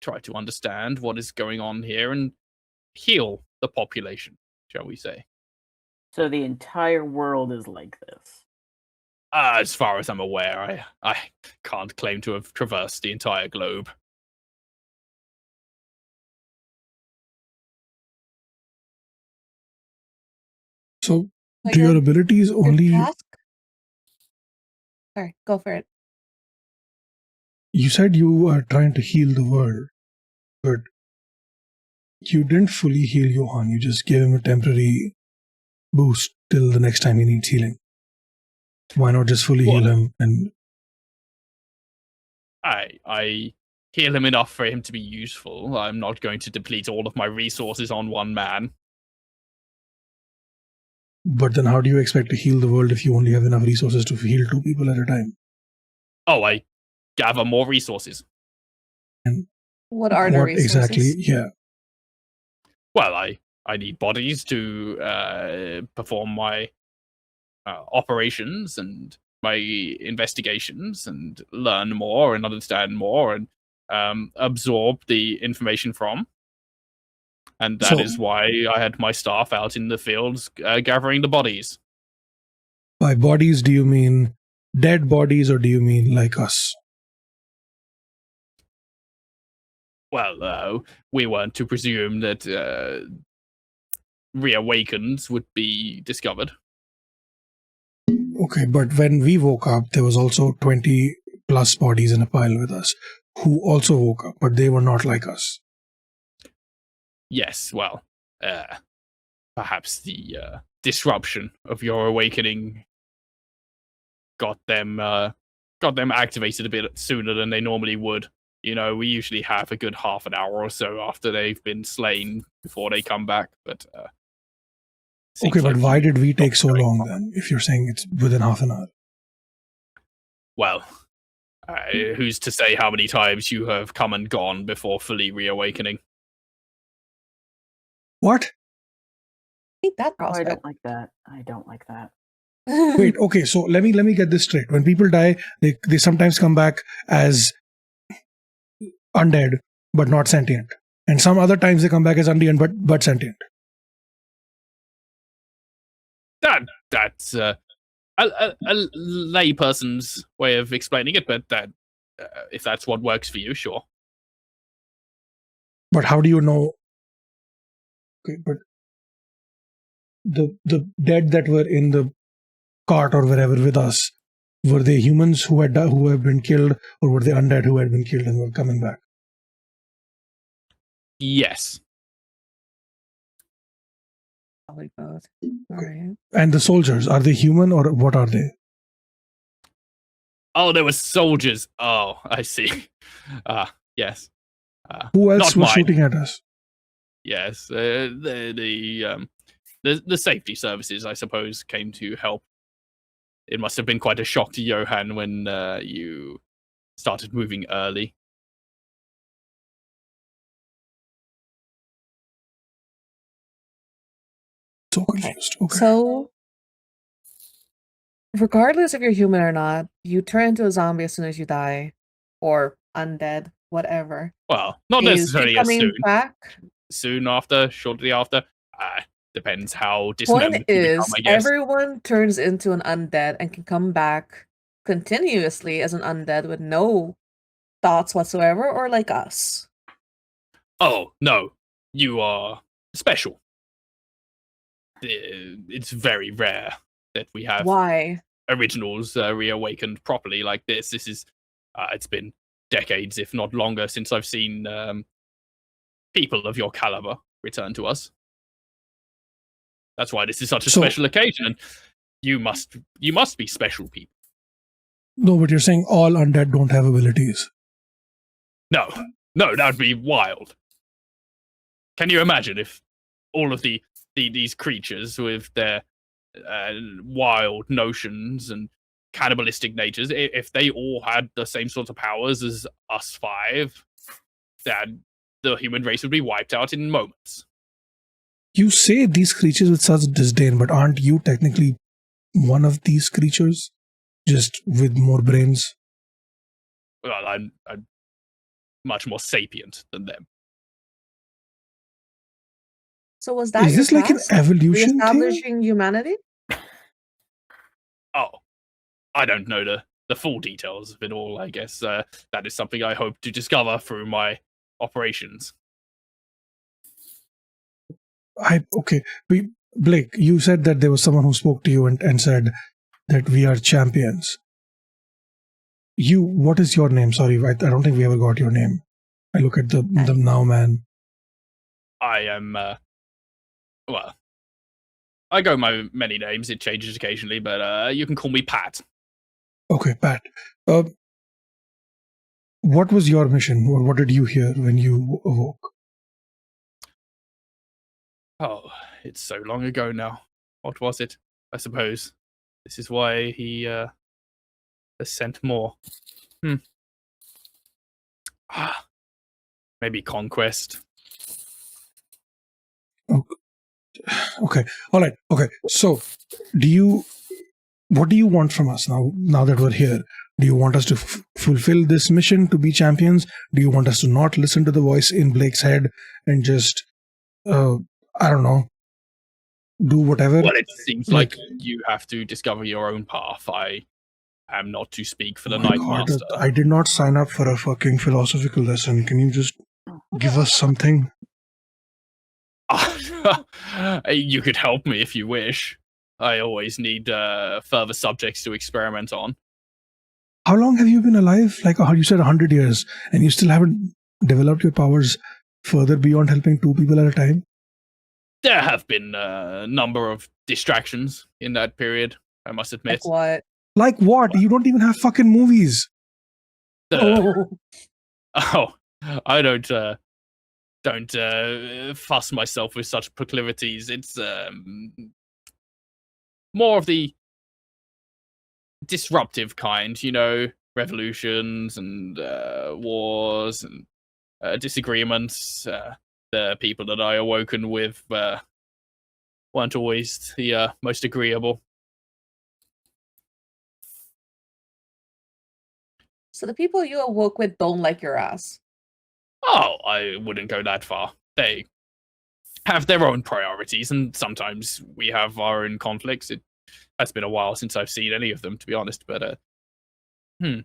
try to understand what is going on here and heal the population, shall we say. So the entire world is like this. As far as I'm aware, I can't claim to have traversed the entire globe. So, Like do your your- abilities Your only... task? Sorry, go for it. You said you are trying to heal the world, but you didn't fully heal Johan. You just gave him a temporary boost till the next time he needs healing. Why not just fully heal him? And I heal him enough for him to be useful. I'm not going to deplete all of my resources on one man. but then how do you expect to heal the world if you only have enough resources to heal 2 people at a time? Oh, I gather more resources. And What are the what resources? exactly? Yeah. Well, I need bodies to perform my operations and my investigations and learn more and understand more and absorb the information from. And that is why I had my staff out in the fields gathering the bodies. By bodies, do you mean dead bodies or do you mean like us? Well, we weren't to presume that reawakens would be discovered. Okay, but when we woke up, there was also 20 plus bodies in a pile with us who also woke up, but they were not like us. Yes, well, perhaps the disruption of your awakening got them activated a bit sooner than they normally would. You know, we usually have a good half an hour or so after they've been slain before they come back. But okay, but why did we take so long then? If you're saying it's within half an hour. Well, who's to say how many times you have come and gone before fully reawakening? What? Take that I prospect. don't like that. I don't like that. Wait, okay, so let me get this straight. When people die, they sometimes come back as undead but not sentient, and some other times they come back as undead but sentient. That's a layperson's way of explaining it, but that if that's what works for you, sure. But how do you know? Okay, but the dead that were in the cart or wherever with us, were they humans who have been killed, or were they undead who had been killed and were coming back? Yes. Probably both. Okay. Alright. And the soldiers, are they human or what are they? Oh, there were soldiers. Oh, I see. Yes. Who else not was mine. shooting at us? Yes, the safety services, I suppose, came to help. It must have been quite a shock to Johan when you started moving early. So confused. Okay. So, regardless if you're human or not, you turn into a zombie as soon as you die, or undead, whatever. Well, not Do you keep necessarily as coming soon. back? Soon after, shortly after. Depends how dismembered Point you is, become, I guess. everyone turns into an undead and can come back continuously as an undead with no thoughts whatsoever, or like us. Oh, no. You are special. It's very rare that we have Why? originals reawakened properly like this. This is, it's been decades, if not longer, since I've seen people of your caliber return to us. That's why this is such a special occasion, and you must be special people. No, but you're saying all undead don't have abilities. No, that would be wild. Can you imagine if all of these creatures with their wild notions and cannibalistic natures, if they all had the same sorts of powers as us five, then the human race would be wiped out in moments. You say these creatures with such disdain, but aren't you technically one of these creatures? Just with more brains? Well, I'm much more sapient than them. So was that Is your this like an task? evolution thing? Reestablishing humanity? Oh, I don't know the full details of it all, I guess. That is something I hope to discover through my operations. Okay. Blake, you said that there was someone who spoke to you and said that we are champions. What is your name? Sorry, I don't think we ever got your name. I look at the now man. I am, well, I go by many names. It changes occasionally, but you can call me Pat. Okay, Pat. What was your mission? Or what did you hear when you awoke? Oh, it's so long ago now. What was it? I suppose this is why he has sent more. Maybe conquest. Okay. All right. Okay. So, what do you want from us now that we're here? Do you want us to fulfill this mission to be champions? Do you want us to not listen to the voice in Blake's head and just, I don't know, do whatever? Well, it seems like you have to discover your own path. I am not to speak for the Night Master. I did not sign up for a fucking philosophical lesson. Can you just give us something? You could help me if you wish. I always need further subjects to experiment on. How long have you been alive? Like you said, 100 years, and you still haven't developed your powers further beyond helping 2 people at a time? There have been a number of distractions in that period, I must admit. Like what? Like what? You don't even have fucking movies. I don't fuss myself with such proclivities. It's more of the disruptive kind, revolutions and wars and disagreements. The people that I awoken with weren't always the most agreeable. So the people you awoke with don't like your ass? Oh, I wouldn't go that far. They have their own priorities, and sometimes we have our own conflicts. That's been a while since I've seen any of them, to be honest, but This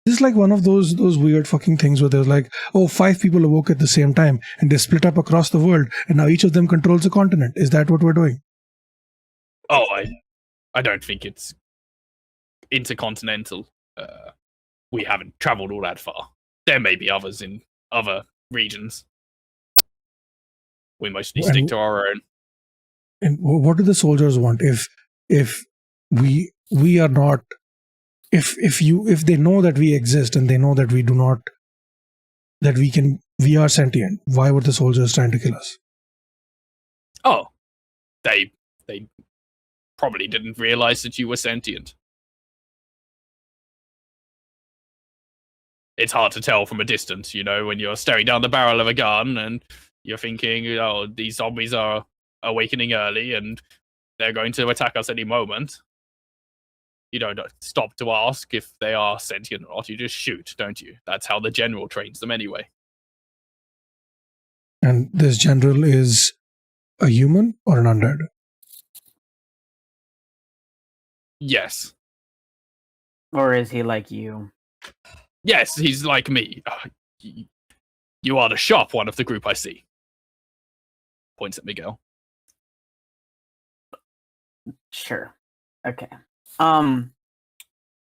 is like one of those weird fucking things where there's like, 5 people awoke at the same time and they split up across the world and now each of them controls a continent. Is that what we're doing? Oh, I don't think it's intercontinental. We haven't traveled all that far. There may be others in other regions. We mostly stick to our own. And what do the soldiers want? If we are not, if they know that we exist and they know that we do not, that we are sentient, why were the soldiers trying to kill us? Oh, they probably didn't realize that you were sentient. It's hard to tell from a distance, when you're staring down the barrel of a gun and you're thinking, these zombies are awakening early and they're going to attack us any moment. You don't stop to ask if they are sentient or not. You just shoot, don't you? That's how the general trains them anyway. And this general is a human or an undead? Yes. Or is he like you? Yes, he's like me. You are the sharp one of the group, I see. Points at Miguel. Sure. Okay.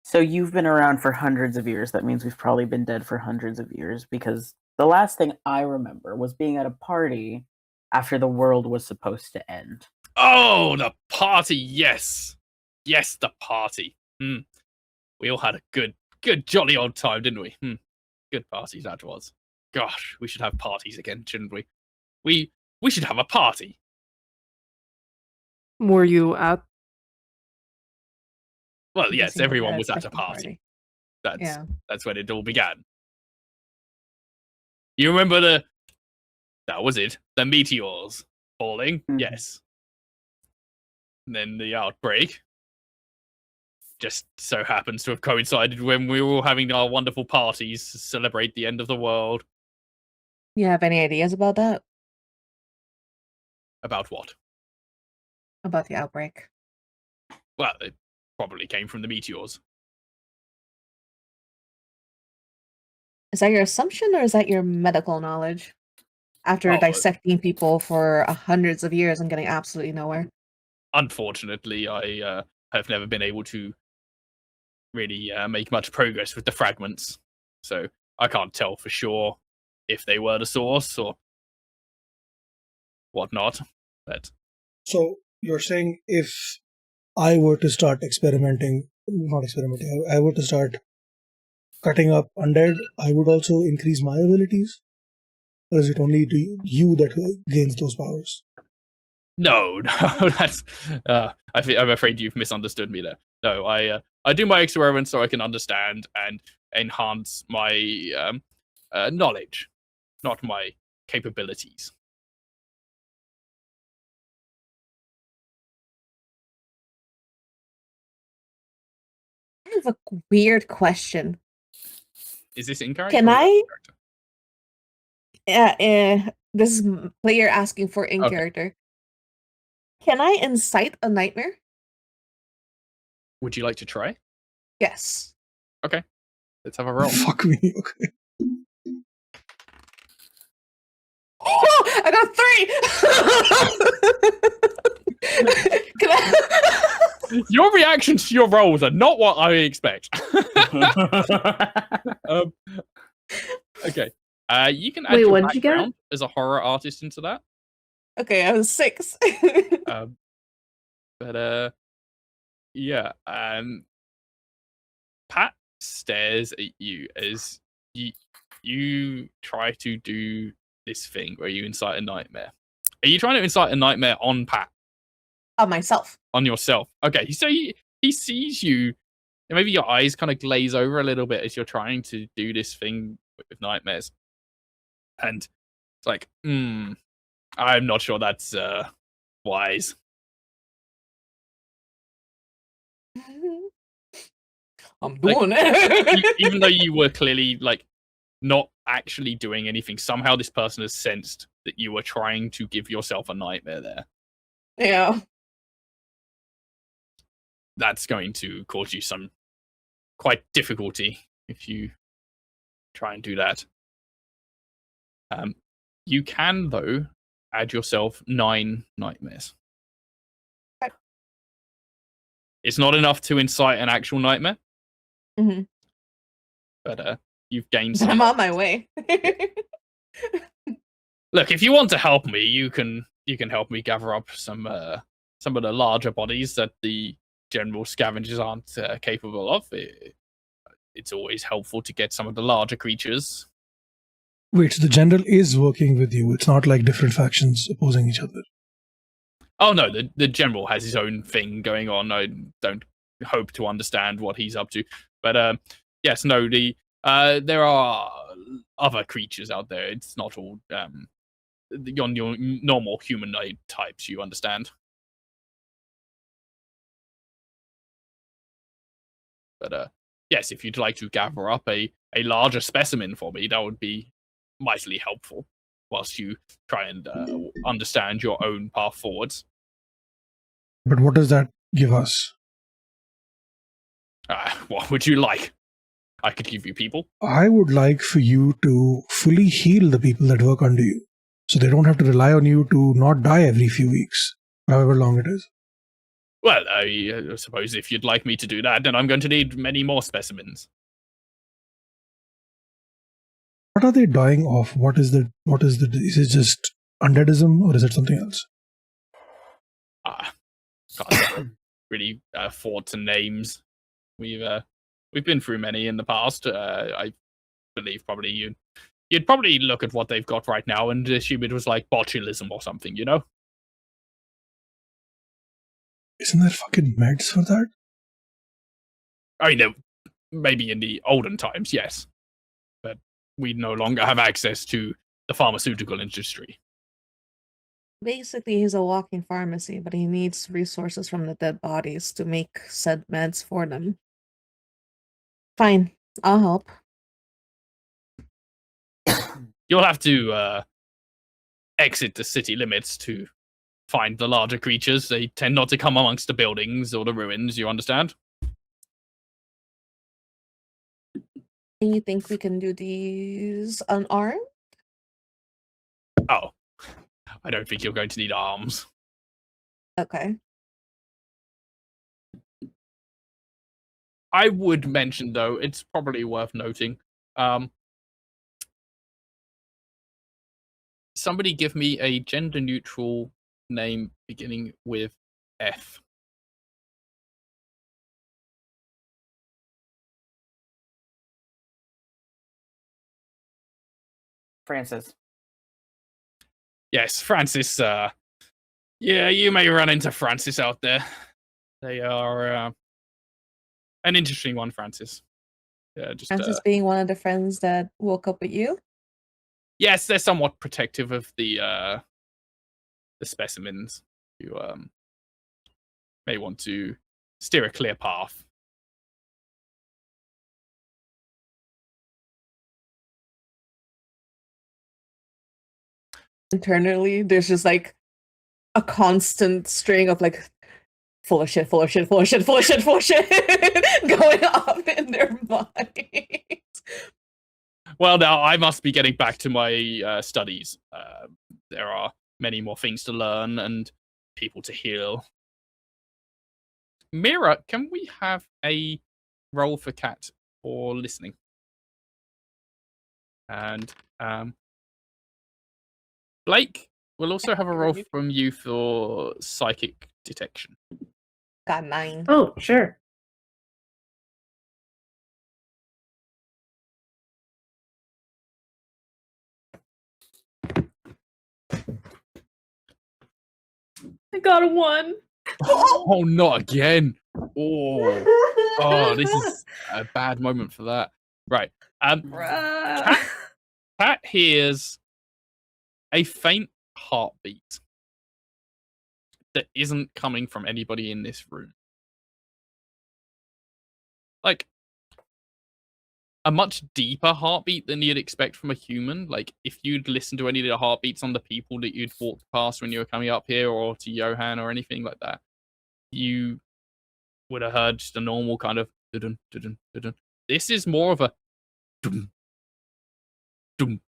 So you've been around for hundreds of years. That means we've probably been dead for hundreds of years, because the last thing I remember was being at a party after the world was supposed to end. Oh, the party, yes. Yes, the party. We all had a good jolly old time, didn't we? Good party that was. Gosh, we should have parties again, shouldn't we? We should have a party. Were you at? Well, yes, Single everyone dad was at a second party. Yeah. That's when it all began. You remember that was it, the meteors falling? Mhm. Yes. And then the outbreak just so happens to have coincided when we were all having our wonderful parties to celebrate the end of the world. You have any ideas about that? About what? About the outbreak? Well, it probably came from the meteors. Is that your assumption or is that your medical knowledge? after Oh, dissecting people for hundreds of years and getting absolutely nowhere. unfortunately, I have never been able to really make much progress with the fragments, so I can't tell for sure if they were the source or whatnot. But So you're saying if I were to start not experimenting, I were to start cutting up undead, I would also increase my abilities? Or is it only you that gains those powers? no, that's. I'm afraid you've misunderstood me there. No, I do my experiments so I can understand and enhance my knowledge, not my capabilities. I have a weird question. Is this in character? Can or out of I? character? This is player asking for in Okay. character. Can I incite a nightmare? Would you like to try? Yes. Okay, let's have a roll. Fuck me, okay. Oh, I got 3. Can I? Your reactions to your rolls are not what I expect. Okay. You can add Wait, your what did you get? background as a horror artist into that. Okay, I was 6. But yeah. Pat stares at you as you try to do this thing where you incite a nightmare. Are you trying to incite a nightmare on Pat? On myself. On yourself. Okay, so he sees you, and maybe your eyes kind of glaze over a little bit as you're trying to do this thing with nightmares. And it's like, I'm not sure that's wise. I'm doing it. Even though you were clearly like not actually doing anything, somehow this person has sensed that you were trying to give yourself a nightmare there. Yeah. That's going to cause you some quite difficulty if you try and do that. You can, though, add yourself 9 nightmares. Okay. It's not enough to incite an actual nightmare. Mm-hmm. But you've gained some. I'm on my way. Look, if you want to help me, you can help me gather up some of the larger bodies that the general scavengers aren't capable of. It's always helpful to get some of the larger creatures. Wait, so the general is working with you. It's not like different factions opposing each other. Oh no, the general has his own thing going on. I don't hope to understand what he's up to. But yes, no, there are other creatures out there. It's not all your normal humanoid types, you understand. But yes, if you'd like to gather up a larger specimen for me, that would be mightily helpful whilst you try and understand your own path forwards. But what does that give us? What would you like? I could give you people. I would like for you to fully heal the people that work under you, so they don't have to rely on you to not die every few weeks, however long it is. Well, I suppose if you'd like me to do that, then I'm going to need many more specimens. What are they dying of? What is the is it just undeadism or is it something else? Can't really thoughts and names. We've been through many in the past. I believe probably you'd probably look at what they've got right now and assume it was like botulism or something, you know? Isn't there fucking meds for that? I mean, maybe in the olden times, yes. But we no longer have access to the pharmaceutical industry. Basically, he's a walking pharmacy, but he needs resources from the dead bodies to make said meds for them. Fine, I'll help. You'll have to exit the city limits to find the larger creatures. They tend not to come amongst the buildings or the ruins, you understand? And you think we can do these unarmed? Oh, I don't think you're going to need arms. Okay. I would mention, though, it's probably worth noting. Somebody give me a gender-neutral name beginning with F. Francis. Yes, Francis. Yeah, you may run into Francis out there. They are an interesting one, Francis. Yeah, just Francis being one of the friends that woke up with you. yes, they're somewhat protective of the specimens. You may want to steer a clear path. Internally, there's just like a constant string of like full of shit, full of shit, full of shit, full of shit, full of shit going off in their minds. Well, now I must be getting back to my studies. There are many more things to learn and people to heal. Mira, can we have a roll for Cat for listening? And Blake, we'll also have a roll from you for psychic detection. Got 9. Oh, sure. I got a 1. Oh, not again. Oh, this is a bad moment for that. Right. Cat hears a faint heartbeat that isn't coming from anybody in this room. Like a much deeper heartbeat than you'd expect from a human. Like if you'd listened to any of the heartbeats on the people that you'd walked past when you were coming up here, or to Johan or anything like that, you would have heard just a normal kind of dun dun dun. This is more of a dum dum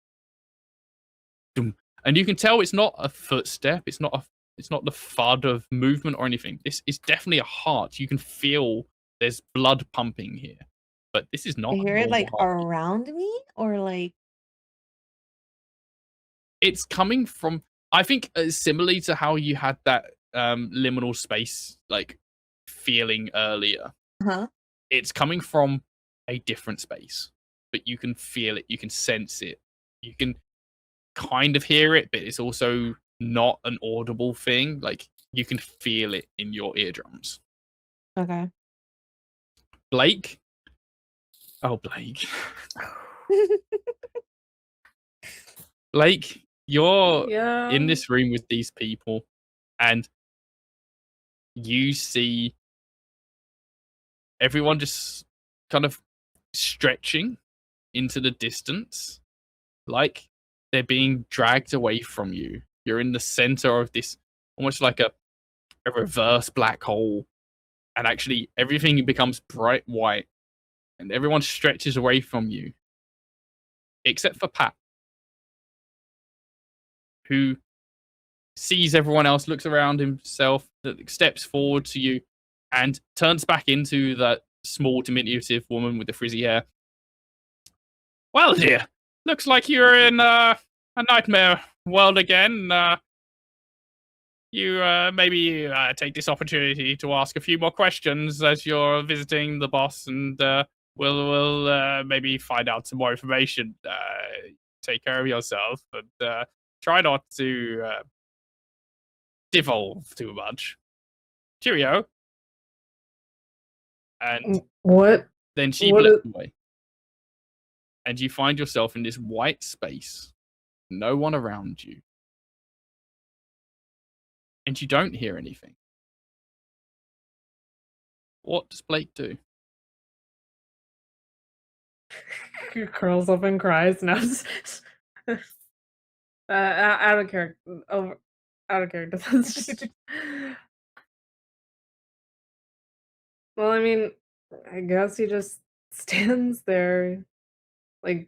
dum, and you can tell it's not a footstep. It's not the thud of movement or anything. This is definitely a heart. You can feel there's blood pumping here, but this is not. I a hear it normal like heartbeat. around me or like It's coming from, I think, similarly to how you had that liminal space like feeling earlier. It's coming from a different space, but you can feel it, you can sense it, you can kind of hear it, but it's also not an audible thing. Like you can feel it in your eardrums. Okay. Blake. Oh, Blake. Blake, you're in this room with these people, and you see everyone just kind of stretching into the distance, like they're being dragged away from you. You're in the center of this, almost like a reverse black hole, and actually everything becomes bright white, and everyone stretches away from you, except for Pat, who sees everyone else, looks around himself, steps forward to you, and turns back into that small, diminutive woman with the frizzy hair. Well, dear, looks like you're in a nightmare world again. You maybe take this opportunity to ask a few more questions as you're visiting the boss, and we'll maybe find out some more information. Take care of yourself, and try not to devolve too much. Cheerio. And What? then she What blips away. And you find yourself in this white space. No one around you. And you don't hear anything. What does Blake do? He curls up and cries now. Out of character. Out of character. Well, I mean, I guess he just stands there, like,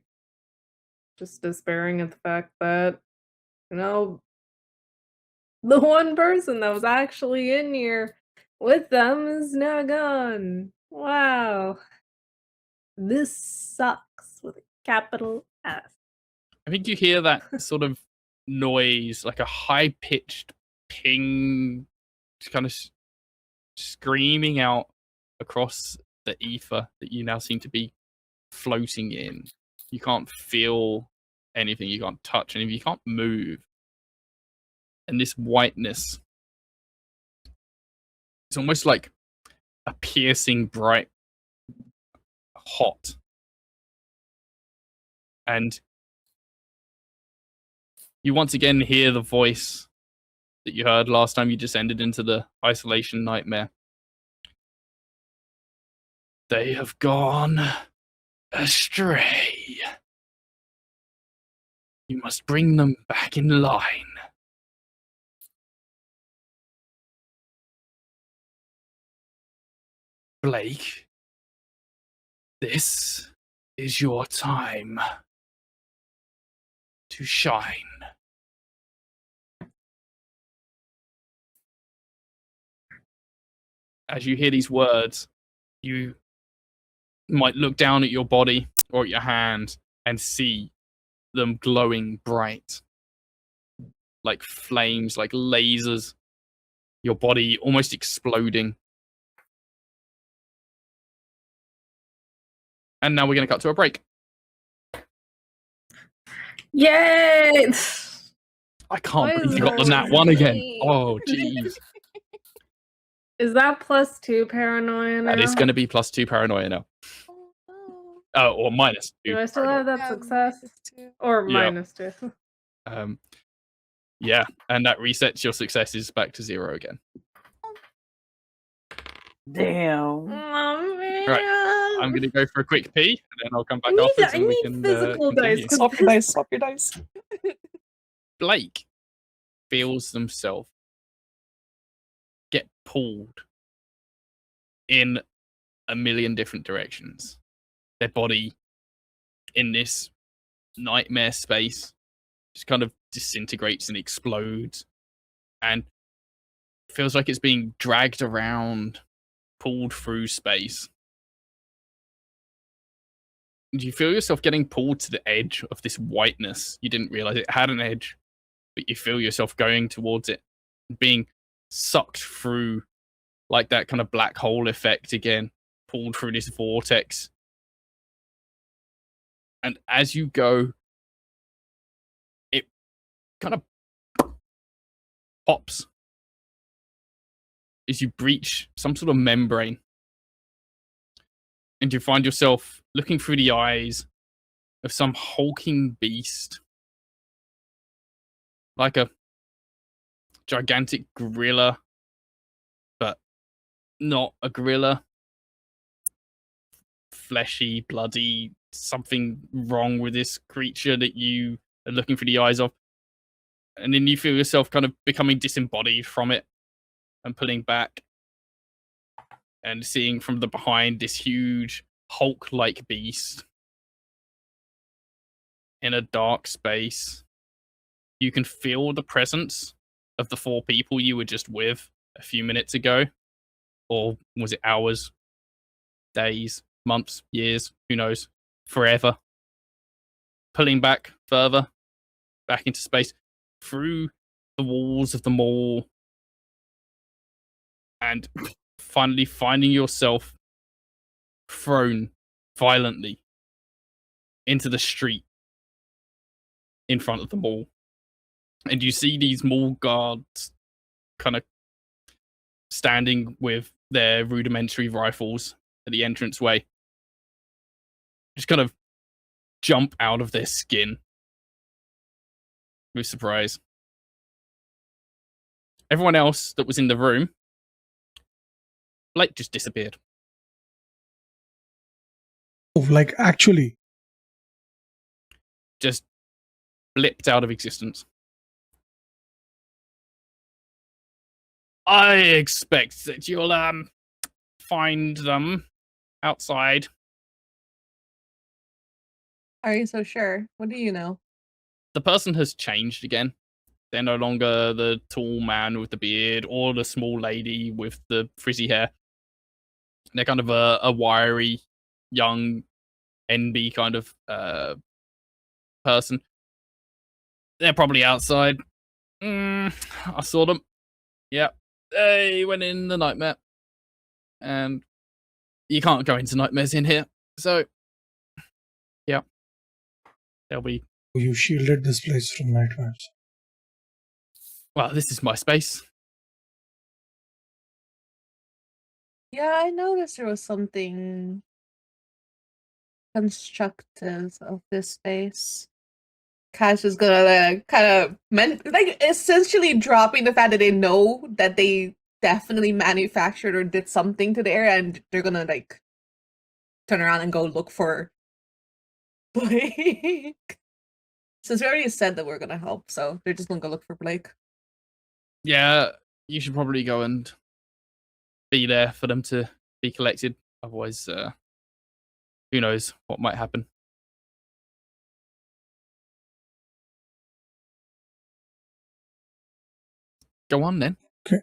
just despairing at the fact that You know, the one person that was actually in here with them is now gone. Wow. This sucks with a capital S. I think you hear that sort of noise, like a high-pitched ping, just kind of screaming out across the ether that you now seem to be floating in. You can't feel anything, you can't touch anything, you can't move. And this whiteness, it's almost like a piercing, bright, hot. And you once again hear the voice that you heard last time you descended into the isolation nightmare. They have gone astray. You must bring them back in line. Blake, this is your time to shine. As you hear these words, you might look down at your body or at your hand and see them glowing bright, like flames, like lasers, your body almost exploding. And now we're going to cut to a break. Yay! I can't Why believe is you got the that nat one again. me? Oh, jeez. Is that +2 paranoia now? That is going to be +2 paranoia now. Oh, or -2. Do I still have that success? Or Yeah. -2? Yeah, and that resets your successes back to 0 again. Damn. Oh, man. Right, I'm going to go for a quick pee, and then I'll come back I afterwards and we need can physical dice. continue. 'cause Swap your dice, swap your dice. Blake feels themselves get pulled in a million different directions. Their body in this nightmare space just kind of disintegrates and explodes, and feels like it's being dragged around, pulled through space. And you feel yourself getting pulled to the edge of this whiteness. You didn't realize it had an edge, but you feel yourself going towards it, being sucked through like that kind of black hole effect again, pulled through this vortex. And as you go, it kind of pops as you breach some sort of membrane. And you find yourself looking through the eyes of some hulking beast. Like a gigantic gorilla, but not a gorilla. Fleshy, bloody, something wrong with this creature that you are looking through the eyes of. And then you feel yourself kind of becoming disembodied from it and pulling back and seeing from the behind this huge Hulk-like beast in a dark space. You can feel the presence of the 4 people you were just with a few minutes ago. Or was it hours, days, months, years, who knows, forever. Pulling back further, back into space, through the walls of the mall, and finally finding yourself thrown violently into the street in front of the mall. And you see these mall guards kind of standing with their rudimentary rifles at the entranceway. Just kind of jump out of their skin with surprise. Everyone else that was in the room, Blake just disappeared. Oh, like actually. Just blipped out of existence. I expect that you'll find them outside. Are you so sure? What do you know? The person has changed again. They're no longer the tall man with the beard or the small lady with the frizzy hair. They're kind of a wiry, young, NB kind of person. They're probably outside. I saw them. Yeah. They went in the nightmare. And you can't go into nightmares in here. So, yeah. They'll be... You shielded this place from nightmares. Well, this is my space. Yeah, I noticed there was something constructive of this space. Cash is gonna kind of essentially dropping the fact that they know that they definitely manufactured or did something to the area, and they're gonna like turn around and go look for Blake. Since we already said that we're gonna help, so they're just gonna go look for Blake. Yeah, you should probably go and be there for them to be collected. Otherwise, who knows what might happen. Go on then. Okay.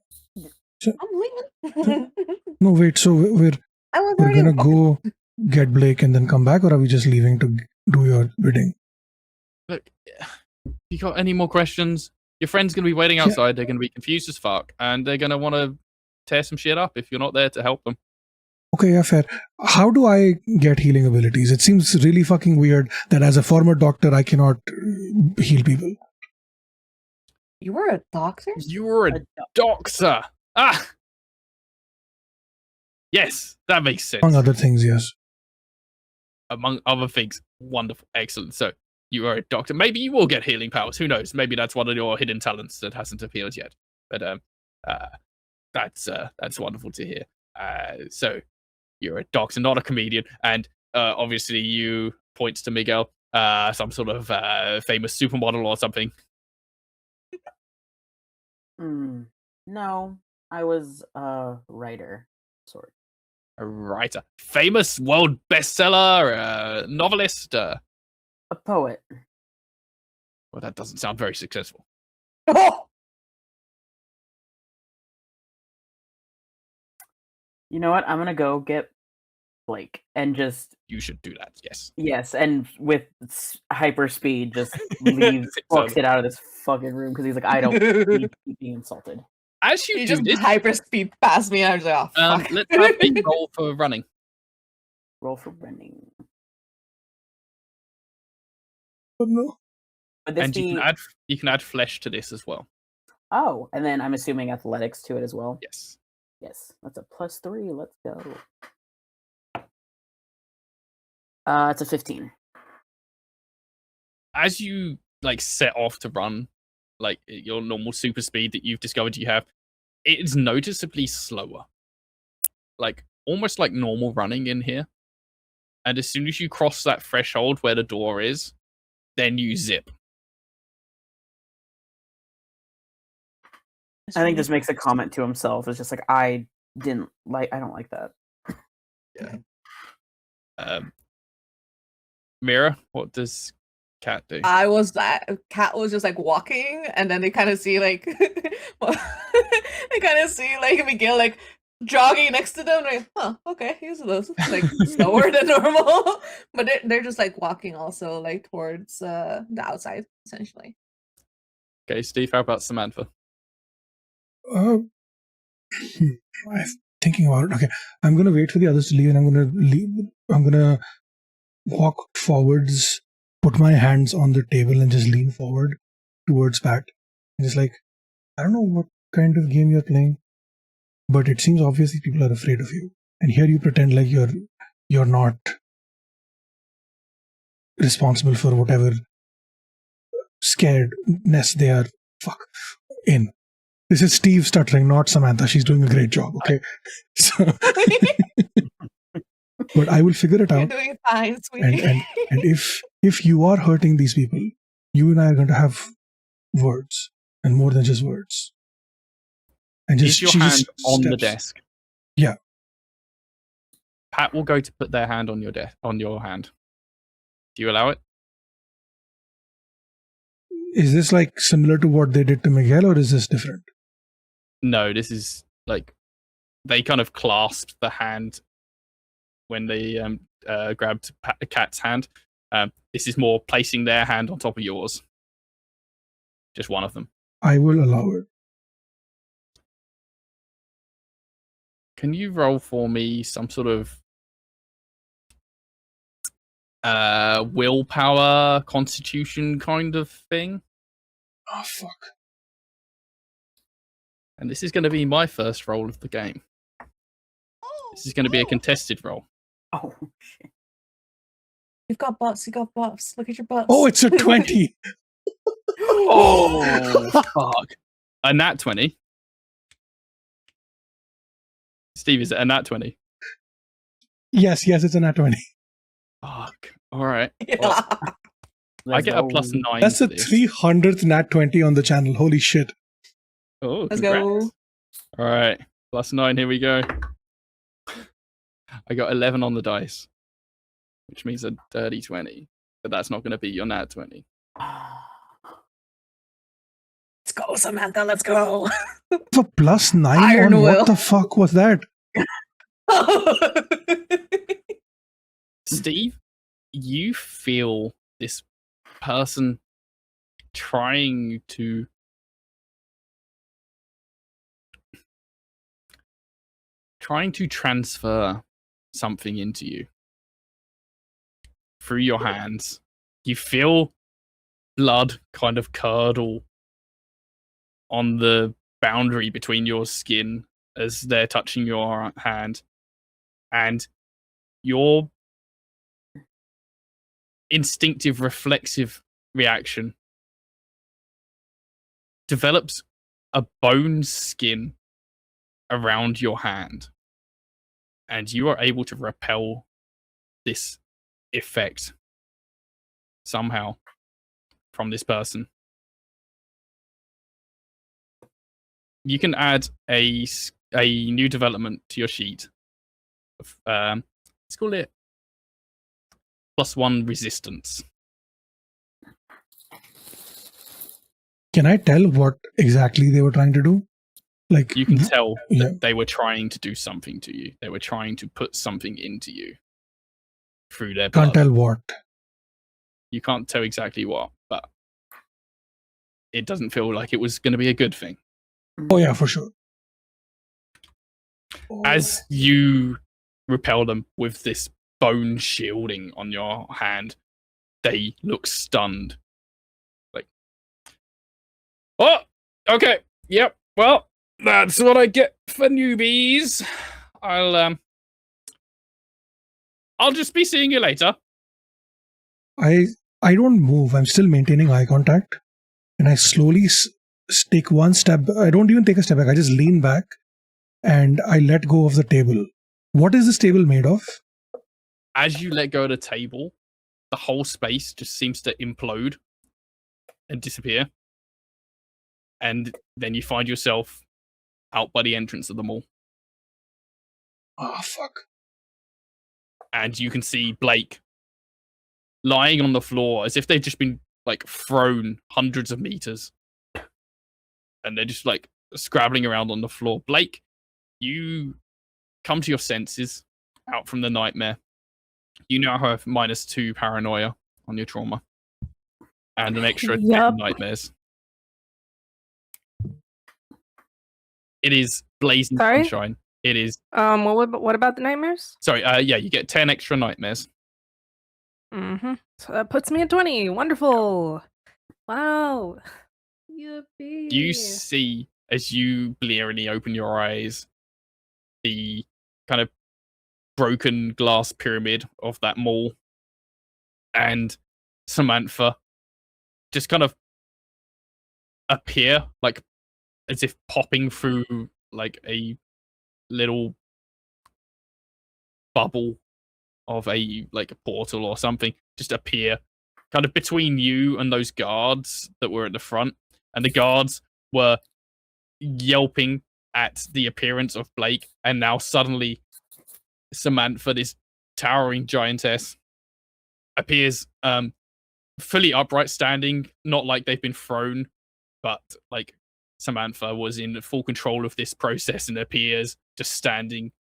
So, I'm leaving. no, wait. So we're gonna go get Blake and then come back, or are we just leaving to do your bidding? Look, you got any more questions? Your friend's gonna be waiting outside. They're gonna be confused as fuck, and they're gonna want to tear some shit up if you're not there to help them. Okay, yeah, fair. How do I get healing abilities? It seems really fucking weird that as a former doctor, I cannot heal people. You were a doctor? You were a doctor. Ah! Yes, that makes sense. Among other things, yes. Among other things. Wonderful. Excellent. So, you are a doctor. Maybe you will get healing powers. Who knows? Maybe that's one of your hidden talents that hasn't appeared yet. But that's wonderful to hear. So, you're a doctor, not a comedian. And obviously, you points to Miguel, some sort of famous supermodel or something. No, I was a writer, sort. A writer. Famous world bestseller, novelist. A poet. Well, that doesn't sound very successful. Oh! You know what? I'm gonna go get Blake and just... You should do that, yes. Yes, and with hyper speed, just leave, books it out of this fucking room because he's like, I don't need to keep being insulted. As you He do just this, hyper speed past me, and I was like, oh, fuck. let's have a roll for running. Roll for running. Oh, no. Would this And be... you can add flesh to this as well. Oh, and then I'm assuming athletics to it as well. Yes. Yes, that's a +3. Let's go. It's a 15. As you like set off to run, like your normal super speed that you've discovered you have, it is noticeably slower. Like almost like normal running in here. And as soon as you cross that threshold where the door is, then you zip. I think this makes a comment to himself. It's just like, I don't like that. Yeah. Mira, what does Cat do? Cat was just like walking, and then they kind of see like Miguel like jogging next to them. Like, huh, okay, he's a little like slower than normal, but they're just like walking also like towards the outside essentially. Okay, Steve, how about Samantha? I'm thinking about it. Okay, I'm gonna wait for the others to leave, and I'm gonna walk forwards, put my hands on the table, and just lean forward towards Pat. And just like, I don't know what kind of game you're playing, but it seems obviously people are afraid of you, and here you pretend like you're not responsible for whatever scaredness they are in. This is Steve stuttering, not Samantha. She's doing a great job, okay? So, but I will figure it out. You're doing fine, sweetie. And if you are hurting these people, you and I are going to have words, and more than just words. And Is your hand on the desk? Yeah. Pat will go to put their hand on your hand. Do you allow it? Is this like similar to what they did to Miguel, or is this different? No, this is like they kind of clasped the hand when they grabbed Cat's hand. This is more placing their hand on top of yours. Just one of them. I will allow it. Can you roll for me some sort of willpower, constitution kind of thing? Oh, fuck. And this is going to be my first roll of the game. This is going to be a contested roll. Oh, shit. You've got buffs. You got buffs. Look at your buffs. Oh, it's a 20. Oh, fuck. A nat 20. Steve, is it a nat 20? Yes, it's a nat 20. Fuck. All right. Yeah. Well, I Let's get a go. +9. That's for the this. 300th nat 20 on the channel. Holy shit. Oh, Let's congrats. go. All right. +9. Here we go. I got 11 on the dice, which means a dirty 20. But that's not going to be your nat 20. Let's go, Samantha. Let's go. For +9 Iron on will. what the fuck was that? Steve, you feel this person trying to transfer something into you through your hands. You feel blood kind of curdle on the boundary between your skin as they're touching your hand, and your instinctive reflexive reaction develops a bone skin around your hand, and you are able to repel this effect somehow from this person. You can add a new development to your sheet. Let's call it +1 resistance. Can I tell what exactly they were trying to do? Like, You can tell yeah. that they were trying to do something to you. They were trying to put something into you through their blood. Can't tell what. You can't tell exactly what, but it doesn't feel like it was going to be a good thing. Oh, yeah, for sure. As you repel them with this bone shielding on your hand, they look stunned. Like, oh, okay, yep, well, that's what I get for newbies. I'll just be seeing you later. I don't move. I'm still maintaining eye contact. And I slowly take one step. I don't even take a step back. I just lean back and I let go of the table. What is this table made of? As you let go of the table, the whole space just seems to implode and disappear. And then you find yourself out by the entrance of the mall. Ah, fuck. And you can see Blake lying on the floor as if they've just been like thrown hundreds of meters. And they're just like scrabbling around on the floor. Blake, you come to your senses out from the nightmare. You now have -2 paranoia on your trauma. And an extra 10 nightmares. It is blazing Sorry? sunshine. It is. What about the nightmares? Sorry, yeah, you get 10 extra nightmares. Mm-hmm. So that puts me at 20. Wonderful. Wow. Yippee. You see, as you blearily open your eyes, the kind of broken glass pyramid of that mall, and Samantha just kind of appear, like as if popping through like a little bubble of a portal or something, just appear kind of between you and those guards that were at the front. And the guards were yelping at the appearance of Blake, and now suddenly Samantha, this towering giantess, appears fully upright, standing, not like they've been thrown, but like Samantha was in full control of this process and appears just standing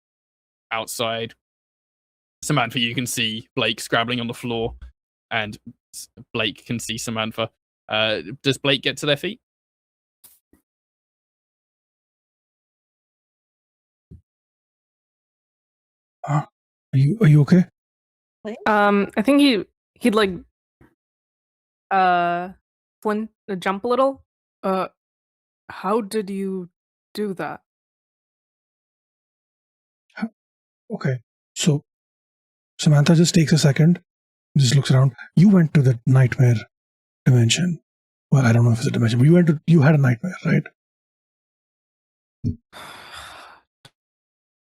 outside. Samantha, you can see Blake scrabbling on the floor, and Blake can see Samantha. Does Blake get to their feet? Are you okay? I think he'd like jump a little. How did you do that? Okay. So Samantha just takes a second, just looks around. You went to the nightmare dimension. Well, I don't know if it's a dimension, but you had a nightmare, right?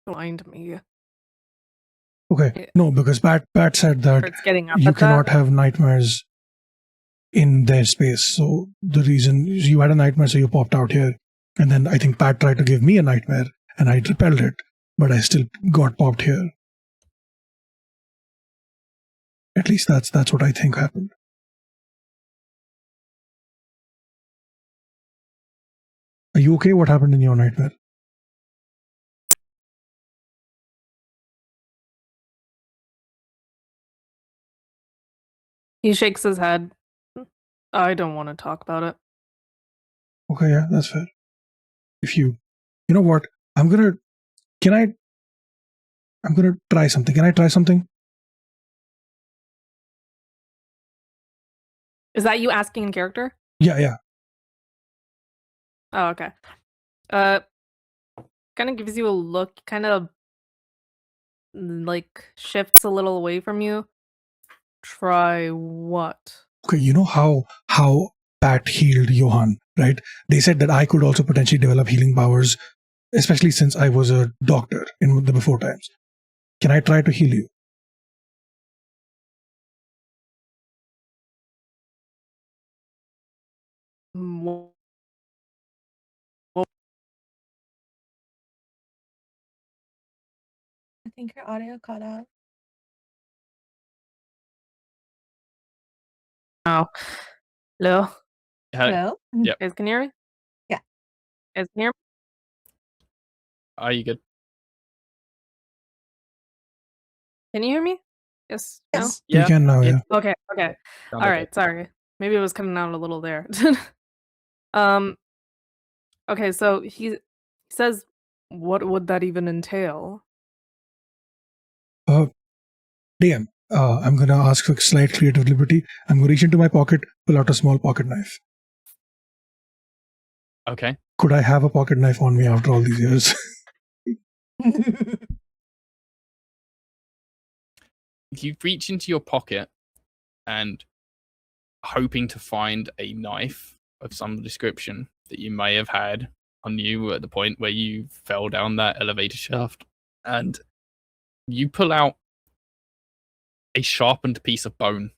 Blind me. Okay. No, because Pat said that It's getting up you at cannot that. have nightmares in their space. So the reason you had a nightmare, so you popped out here. And then I think Pat tried to give me a nightmare and I repelled it, but I still got popped here. At least that's what I think happened. Are you okay? What happened in your nightmare? He shakes his head. I don't want to talk about it. Okay, yeah, that's fair. If you know what, I'm gonna try something. Can I try something? Is that you asking in character? Yeah. Oh, okay. Kind of gives you a look, kind of like shifts a little away from you. Try what? Okay, you know how Pat healed Johan, right? They said that I could also potentially develop healing powers, especially since I was a doctor in the before times. Can I try to heal you? Wha- I think your audio cut out. Oh. Hello? Hello? Yep. Guys can hear me? Yeah. Guys can hear me? Are you good? Can you hear me? Yes. Yes. You can now, yeah. No? Okay. Sound All okay. right. Sorry. Maybe it was cutting out a little there. Okay, so he says, what would that even entail? DM, I'm gonna ask for slight creative liberty. I'm gonna reach into my pocket, pull out a small pocket knife. Okay. Could I have a pocket knife on me after all these years? You reach into your pocket and hoping to find a knife of some description that you may have had on you at the point where you fell down that elevator shaft, and you pull out a sharpened piece of bone.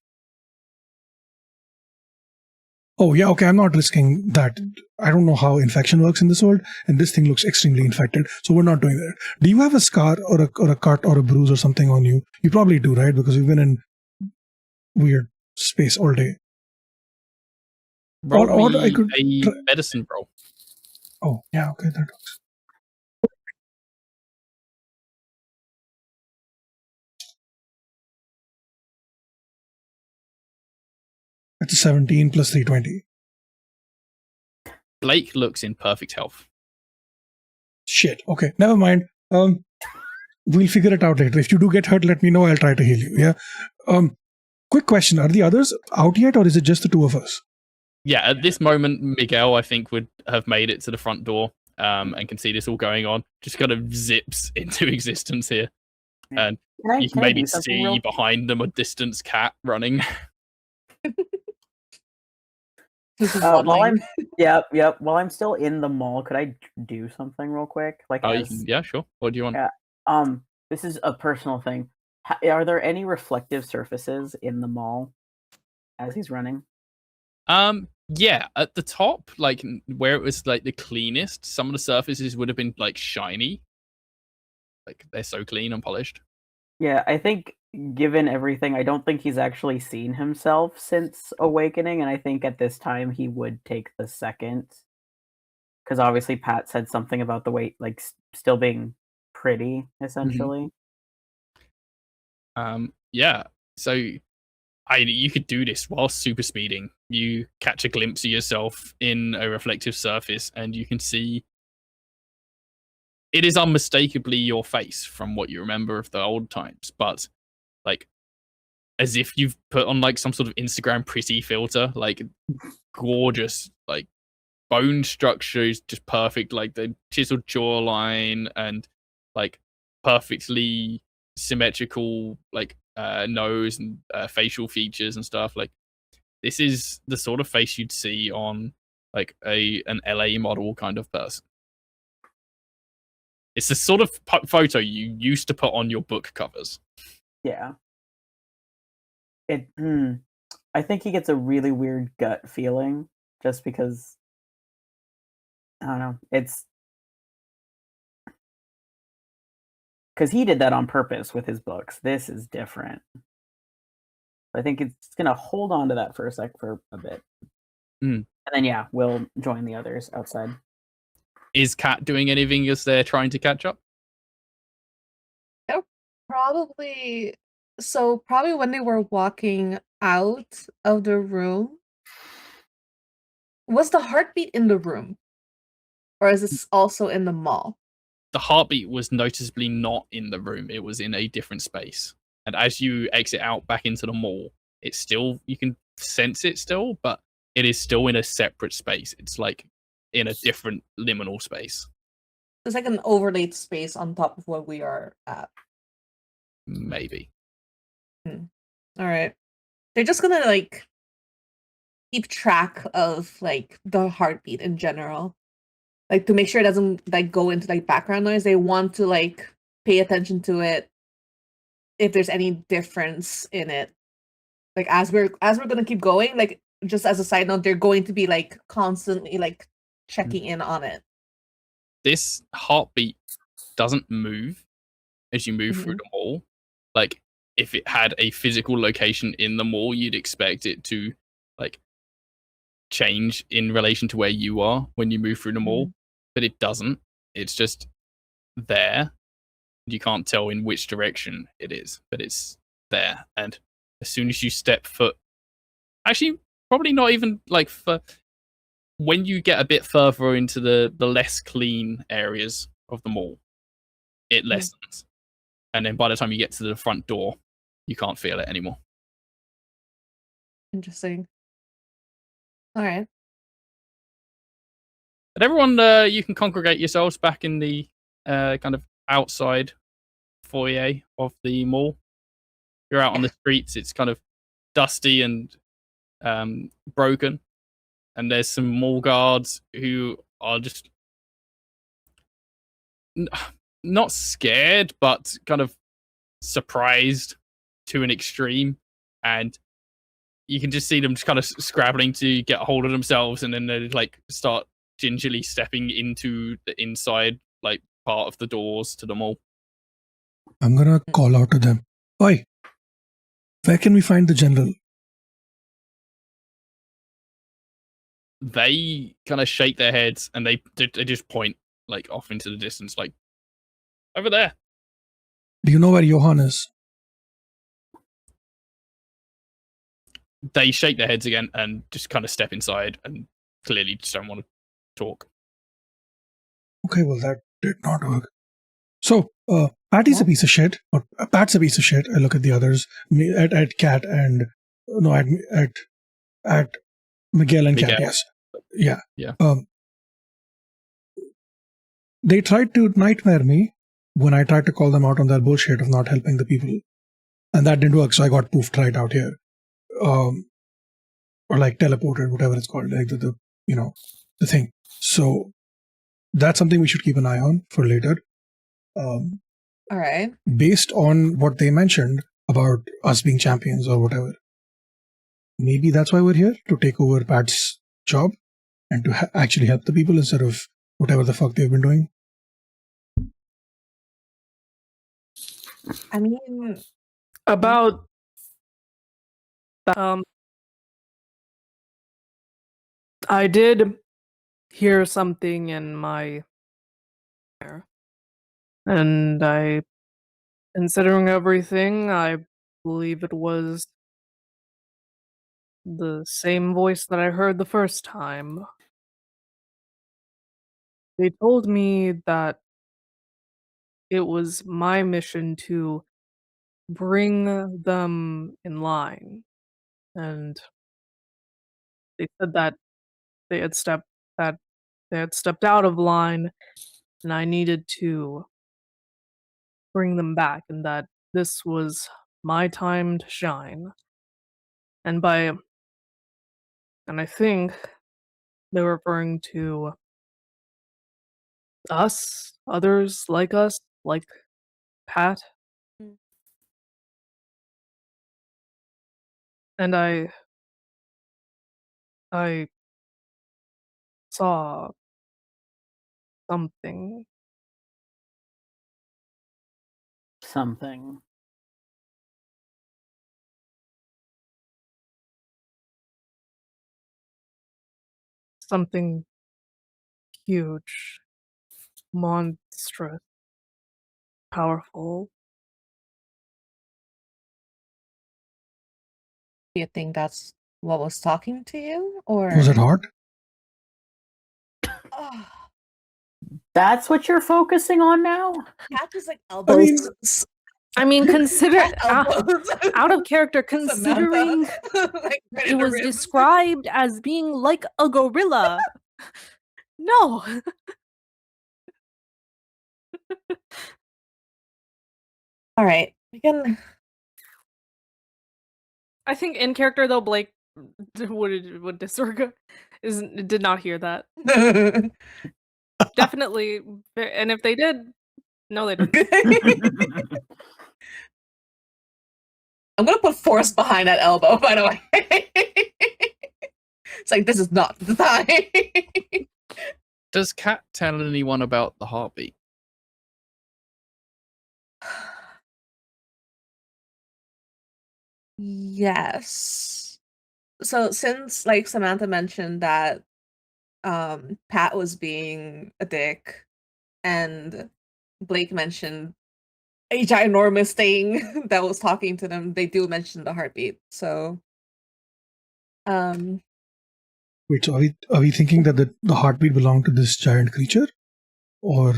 Oh yeah, okay, I'm not risking that. I don't know how infection works in this world, and this thing looks extremely infected, so we're not doing that. Do you have a scar or a cut or a bruise or something on you? You probably do, right? Because we've been in weird space all day. Roll Or me I could a try- medicine roll. Oh, yeah, okay, that works. That's a 17 plus 320. Blake looks in perfect health. Shit. Okay, never mind. We'll figure it out later. If you do get hurt, let me know. I'll try to heal you. Yeah. Quick question: are the others out yet, or is it just the two of us? Yeah, at this moment, Miguel, I think, would have made it to the front door and can see this all going on. Just kind of zips into existence here. And you can maybe see behind them a distant cat running. While I'm while I'm still in the mall, could I do something real quick? Like, yeah, sure. What do you want? Yeah. This is a personal thing. Are there any reflective surfaces in the mall as he's running? Yeah, at the top, like where it was like the cleanest, some of the surfaces would have been like shiny. Like they're so clean and polished. Yeah, I think given everything, I don't think he's actually seen himself since Awakening, and I think at this time he would take the second. Because obviously Pat said something about the weight, like still being pretty, essentially. Yeah. So you could do this while super speeding. You catch a glimpse of yourself in a reflective surface, and you can see it is unmistakably your face from what you remember of the old times, but like as if you've put on like some sort of Instagram pretty filter, like gorgeous, like bone structure is just perfect, like the chiseled jawline and like perfectly symmetrical like nose and facial features and stuff. Like this is the sort of face you'd see on like an LA model kind of person. It's the sort of photo you used to put on your book covers. Yeah. I think he gets a really weird gut feeling just because I don't know. It's because he did that on purpose with his books. This is different. I think it's gonna hold on to that for a bit. And then yeah, we'll join the others outside. Is Kat doing anything as they're trying to catch up? Probably. So probably when they were walking out of the room, was the heartbeat in the room, or is this also in the mall? The heartbeat was noticeably not in the room. It was in a different space. And as you exit out back into the mall, it's still, you can sense it still, but it is still in a separate space. It's like in a different liminal space. It's like an overlaid space on top of what we are at. Maybe. All right. They're just gonna like keep track of like the heartbeat in general. Like to make sure it doesn't like go into like background noise. They want to like pay attention to it if there's any difference in it. Like as we're gonna keep going, like just as a side note, they're going to be like constantly like checking in on it. This heartbeat doesn't move as you move through the mall. Like if it had a physical location in the mall, you'd expect it to like change in relation to where you are when you move through the mall, but it doesn't. It's just there. You can't tell in which direction it is, but it's there. And as soon as you step foot, actually, probably not even like for when you get a bit further into the less clean areas of the mall, it lessens. And then by the time you get to the front door, you can't feel it anymore. Interesting. All right. But everyone, you can congregate yourselves back in the kind of outside foyer of the mall. You're out on the streets. It's kind of dusty and broken. And there's some mall guards who are just not scared, but kind of surprised to an extreme. And you can just see them just kind of scrabbling to get a hold of themselves, and then they like start gingerly stepping into the inside like part of the doors to the mall. I'm gonna call out to them. Oi, where can we find the general? They kind of shake their heads and they just point like off into the distance, like over there. Do you know where Johan is? They shake their heads again and just kind of step inside and clearly just don't want to talk. Okay, well that did not work. So, Patty's a piece of shit, or Pat's a piece of shit. I look at the others, at Kat and no, at Miguel and Kat. Yes, yeah. They tried to nightmare me when I tried to call them out on their bullshit of not helping the people, and that didn't work. So I got poofed right out here, or like teleported, whatever it's called, like the thing. So that's something we should keep an eye on for later. All right. Based on what they mentioned about us being champions or whatever, maybe that's why we're here, to take over Pat's job and to actually help the people instead of whatever the fuck they've been doing. I mean, About I did hear something in my ear, and considering everything, I believe it was the same voice that I heard the first time. They told me that it was my mission to bring them in line, and they said that they had stepped that they had stepped out of line, and I needed to bring them back, and that this was my time to shine. And by and I think they're referring to us, others like us, like Pat, Mm. and I saw something, Something. something huge, monstrous, powerful. do you think that's what was talking to you, or Was it hot? Oh, That's what you're focusing on now? Cat is like I elbows. mean, I mean, consider Cat elbows. out of character, considering Samantha, like, right in it the was ribs. described as being like a gorilla. No. All right, we can. I think in character though, Blake would did not hear that. Definitely, and if they did, no, they didn't. I'm gonna put force behind that elbow. By the way, it's like this is not the time. Does Kat tell anyone about the heartbeat? Yes. So since like Samantha mentioned that Pat was being a dick and Blake mentioned a ginormous thing that was talking to them, they do mention the heartbeat. So wait, so are we thinking that the heartbeat belonged to this giant creature? Or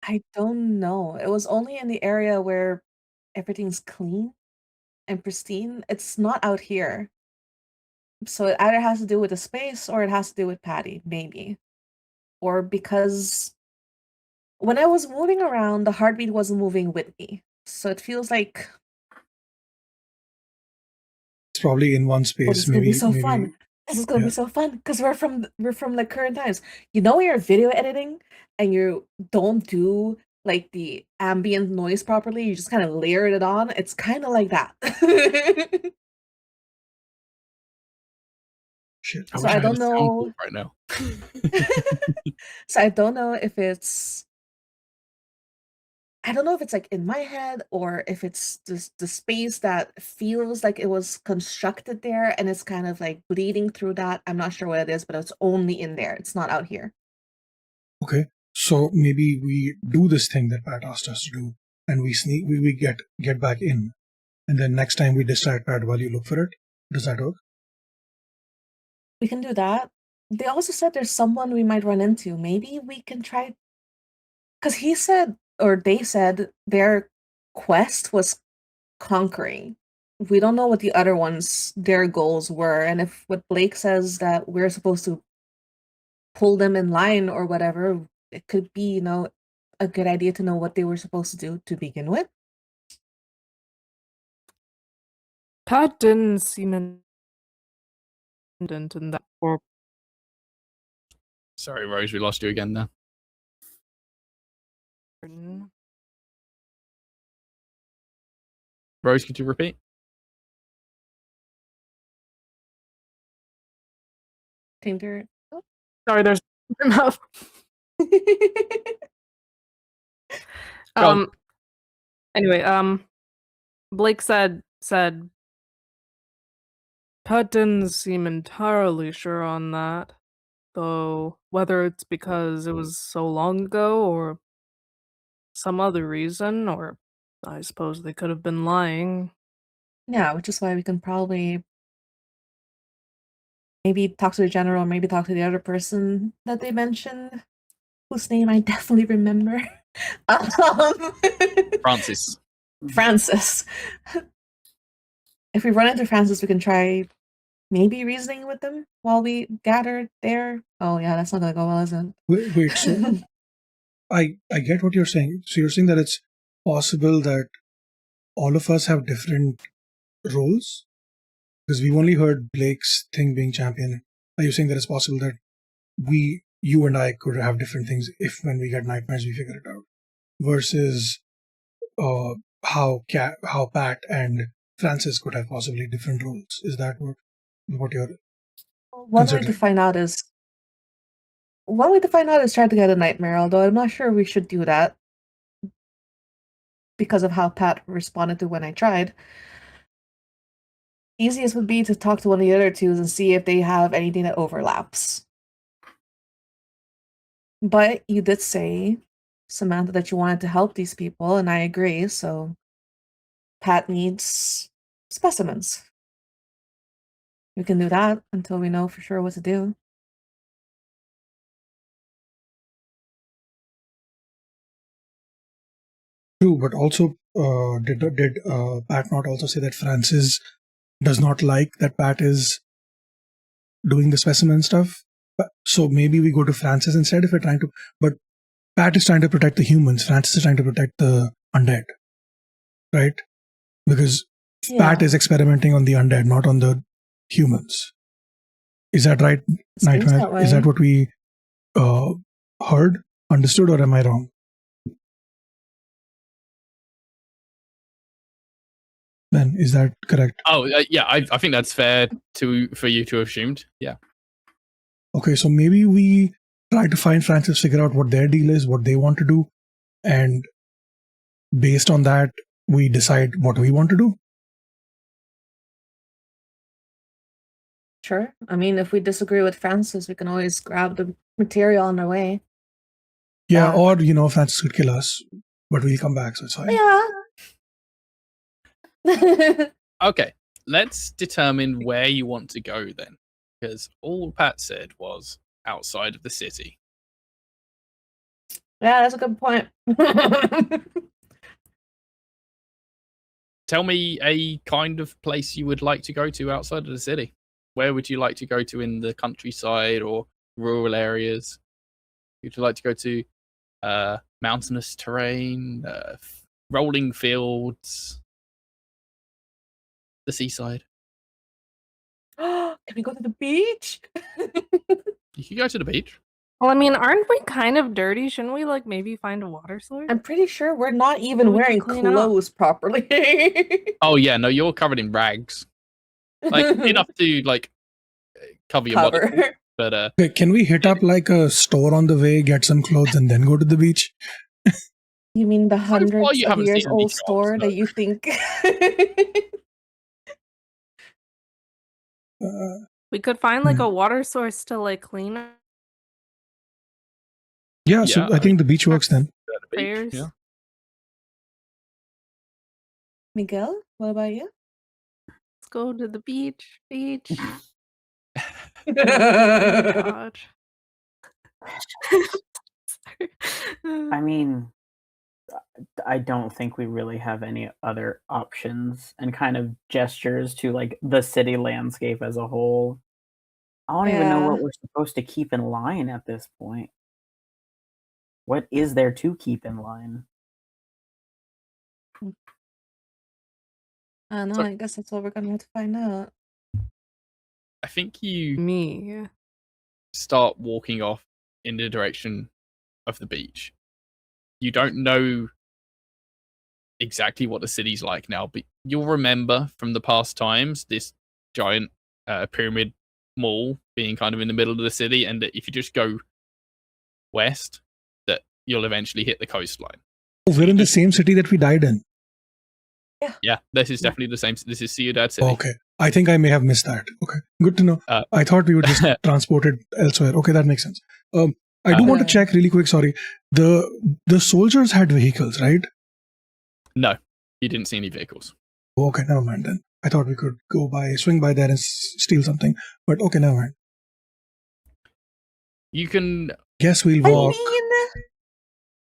I don't know. It was only in the area where everything's clean and pristine. It's not out here. So it either has to do with the space or it has to do with Patty, maybe. Or because when I was moving around, the heartbeat wasn't moving with me. So it feels like, it's probably in one oh, space, this is gonna be maybe so fun. This is gonna yeah. be so fun because we're from like current times. You know, when you're video editing and you don't do like the ambient noise properly, you just kind of layer it on. It's kind of like that. Shit. So I had a don't know. soundboard right now. So I don't know if it's like in my head or if it's just the space that feels like it was constructed there and it's kind of like bleeding through that. I'm not sure what it is, but it's only in there. It's not out here. Okay. So maybe we do this thing that Pat asked us to do, and we get back in, and then next time we distract Pat while you look for it. Does that work? We can do that. They also said there's someone we might run into. Maybe we can try, because he said, or they said, their quest was conquering. We don't know what the other ones, their goals were, and if what Blake says that we're supposed to pull them in line or whatever, it could be, a good idea to know what they were supposed to do to begin with. Pat didn't seem independent in that. Or Sorry, Rose, we lost you again there. Rose, could you repeat? Tinder. sorry, there's enough. Go on. Anyway, Blake said Pat didn't seem entirely sure on that, though whether it's because it was so long ago or some other reason, or I suppose they could have been lying. Yeah, which is why we can probably maybe talk to the general, maybe talk to the other person that they mentioned, whose name I definitely remember. Francis. Francis. If we run into Francis, we can try maybe reasoning with them while we gather there. Oh yeah, that's not gonna go well, is it? Wait, so I get what you're saying. So you're saying that it's possible that all of us have different roles? Because we've only heard Blake's thing being champion. Are you saying that it's possible that you and I could have different things if when we get nightmares we figure it out? Versus how Pat and Francis could have possibly different roles. Is that what you're One way to find out is try to get a nightmare, although I'm not sure we should do that because of how Pat responded to when I tried. Easiest would be to talk to one of the other two and see if they have anything that overlaps. But you did say, Samantha, that you wanted to help these people, and I agree, so Pat needs specimens. We can do that until we know for sure what to do. True, but also did Pat not also say that Francis does not like that Pat is doing the specimen stuff? So maybe we go to Francis instead if we're trying to. But Pat is trying to protect the humans. Francis is trying to protect the undead, right? Because Pat is experimenting on the undead, not on the humans. Is that right, Nightmare? Is that what we heard, understood, or am I wrong? Ben, is that correct? Oh, yeah, I think that's fair for you to have assumed. Yeah. Okay, so maybe we try to find Francis, figure out what their deal is, what they want to do, and based on that, we decide what we want to do. Sure. I mean, if we disagree with Francis, we can always grab the material on our way. Yeah, or, Francis could kill us, but we'll come back, so it's fine. Yeah. Okay, let's determine where you want to go then. Because all Pat said was outside of the city. Yeah, that's a good point. Tell me a kind of place you would like to go to outside of the city. Where would you like to go to in the countryside or rural areas? Would you like to go to mountainous terrain, rolling fields, the seaside? Can we go to the beach? You could go to the beach. Well, I mean, aren't we kind of dirty? Shouldn't we, maybe find a water source? I'm pretty sure we're not even wearing clothes properly. Oh, yeah, no, you're covered in rags. Enough to, cover your body. But, okay, can we hit up, a store on the way, get some clothes, and then go to the beach? You mean the hundreds of years old store that you think... we could find, a water source to, clean up. Yeah, so I think the beach works then. Beach, yeah. Miguel, what about you? Let's go to the beach. Oh my God. I mean, I don't think we really have any other options and kind of gestures to the city landscape as a whole. I don't even know what we're supposed to keep in line at this point. What is there to keep in line? I don't know, I guess that's what we're gonna have to find out. I think you start walking off in the direction of the beach. You don't know exactly what the city's like now, but you'll remember from the past times this giant pyramid mall being kind of in the middle of the city, and that if you just go west, that you'll eventually hit the coastline. We're in the same city that we died in. Yeah, this is definitely the same. This is Ciudad City. Okay. I think I may have missed that. Okay. Good to know. I thought we were just transported elsewhere. Okay, that makes sense. I do want to check really quick, sorry. The soldiers had vehicles, right? No, you didn't see any vehicles. Okay, never mind then. I thought we could swing by there and steal something. But okay, never mind. You can... Guess we'll walk.